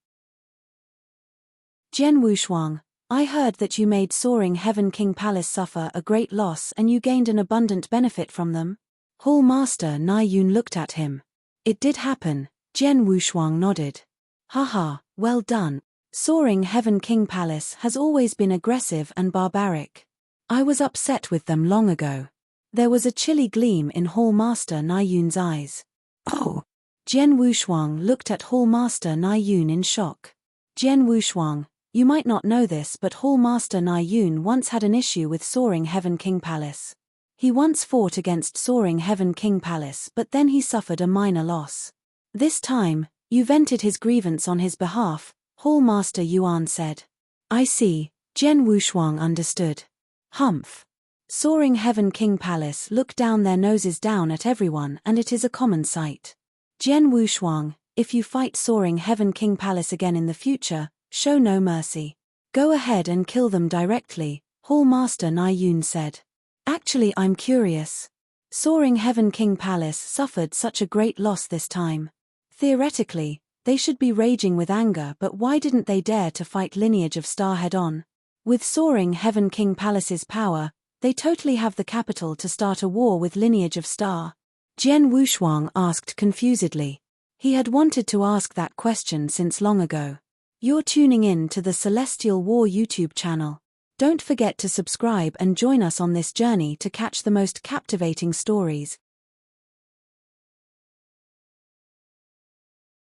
Jian Wushuang, I heard that you made Soaring Heaven King Palace suffer a great loss and you gained an abundant benefit from them? Hall Master Nai Yun looked at him. It did happen, Jian Wushuang nodded. Haha, well done. Soaring Heaven King Palace has always been aggressive and barbaric. I was upset with them long ago. There was a chilly gleam in Hall Master Nai Yun's eyes. Oh! Jian Wushuang looked at Hall Master Nai Yun in shock. Jian Wushuang, you might not know this but Hall Master Nai Yun once had an issue with Soaring Heaven King Palace. He once fought against Soaring Heaven King Palace but then he suffered a minor loss. This time, you vented his grievance on his behalf, Hall Master Yuan said. I see, Jian Wushuang understood. Humph. Soaring Heaven King Palace look down their noses down at everyone and it is a common sight. Jian Wushuang, if you fight Soaring Heaven King Palace again in the future, show no mercy. Go ahead and kill them directly, Hall Master Nai Yun said. Actually I'm curious. Soaring Heaven King Palace suffered such a great loss this time. Theoretically, they should be raging with anger but why didn't they dare to fight Lineage of Star head-on? With Soaring Heaven King Palace's power, they totally have the capital to start a war with Lineage of Star. Jian Wushuang asked confusedly. He had wanted to ask that question since long ago. You're tuning in to the Celestial War YouTube channel. Don't forget to subscribe and join us on this journey to catch the most captivating stories,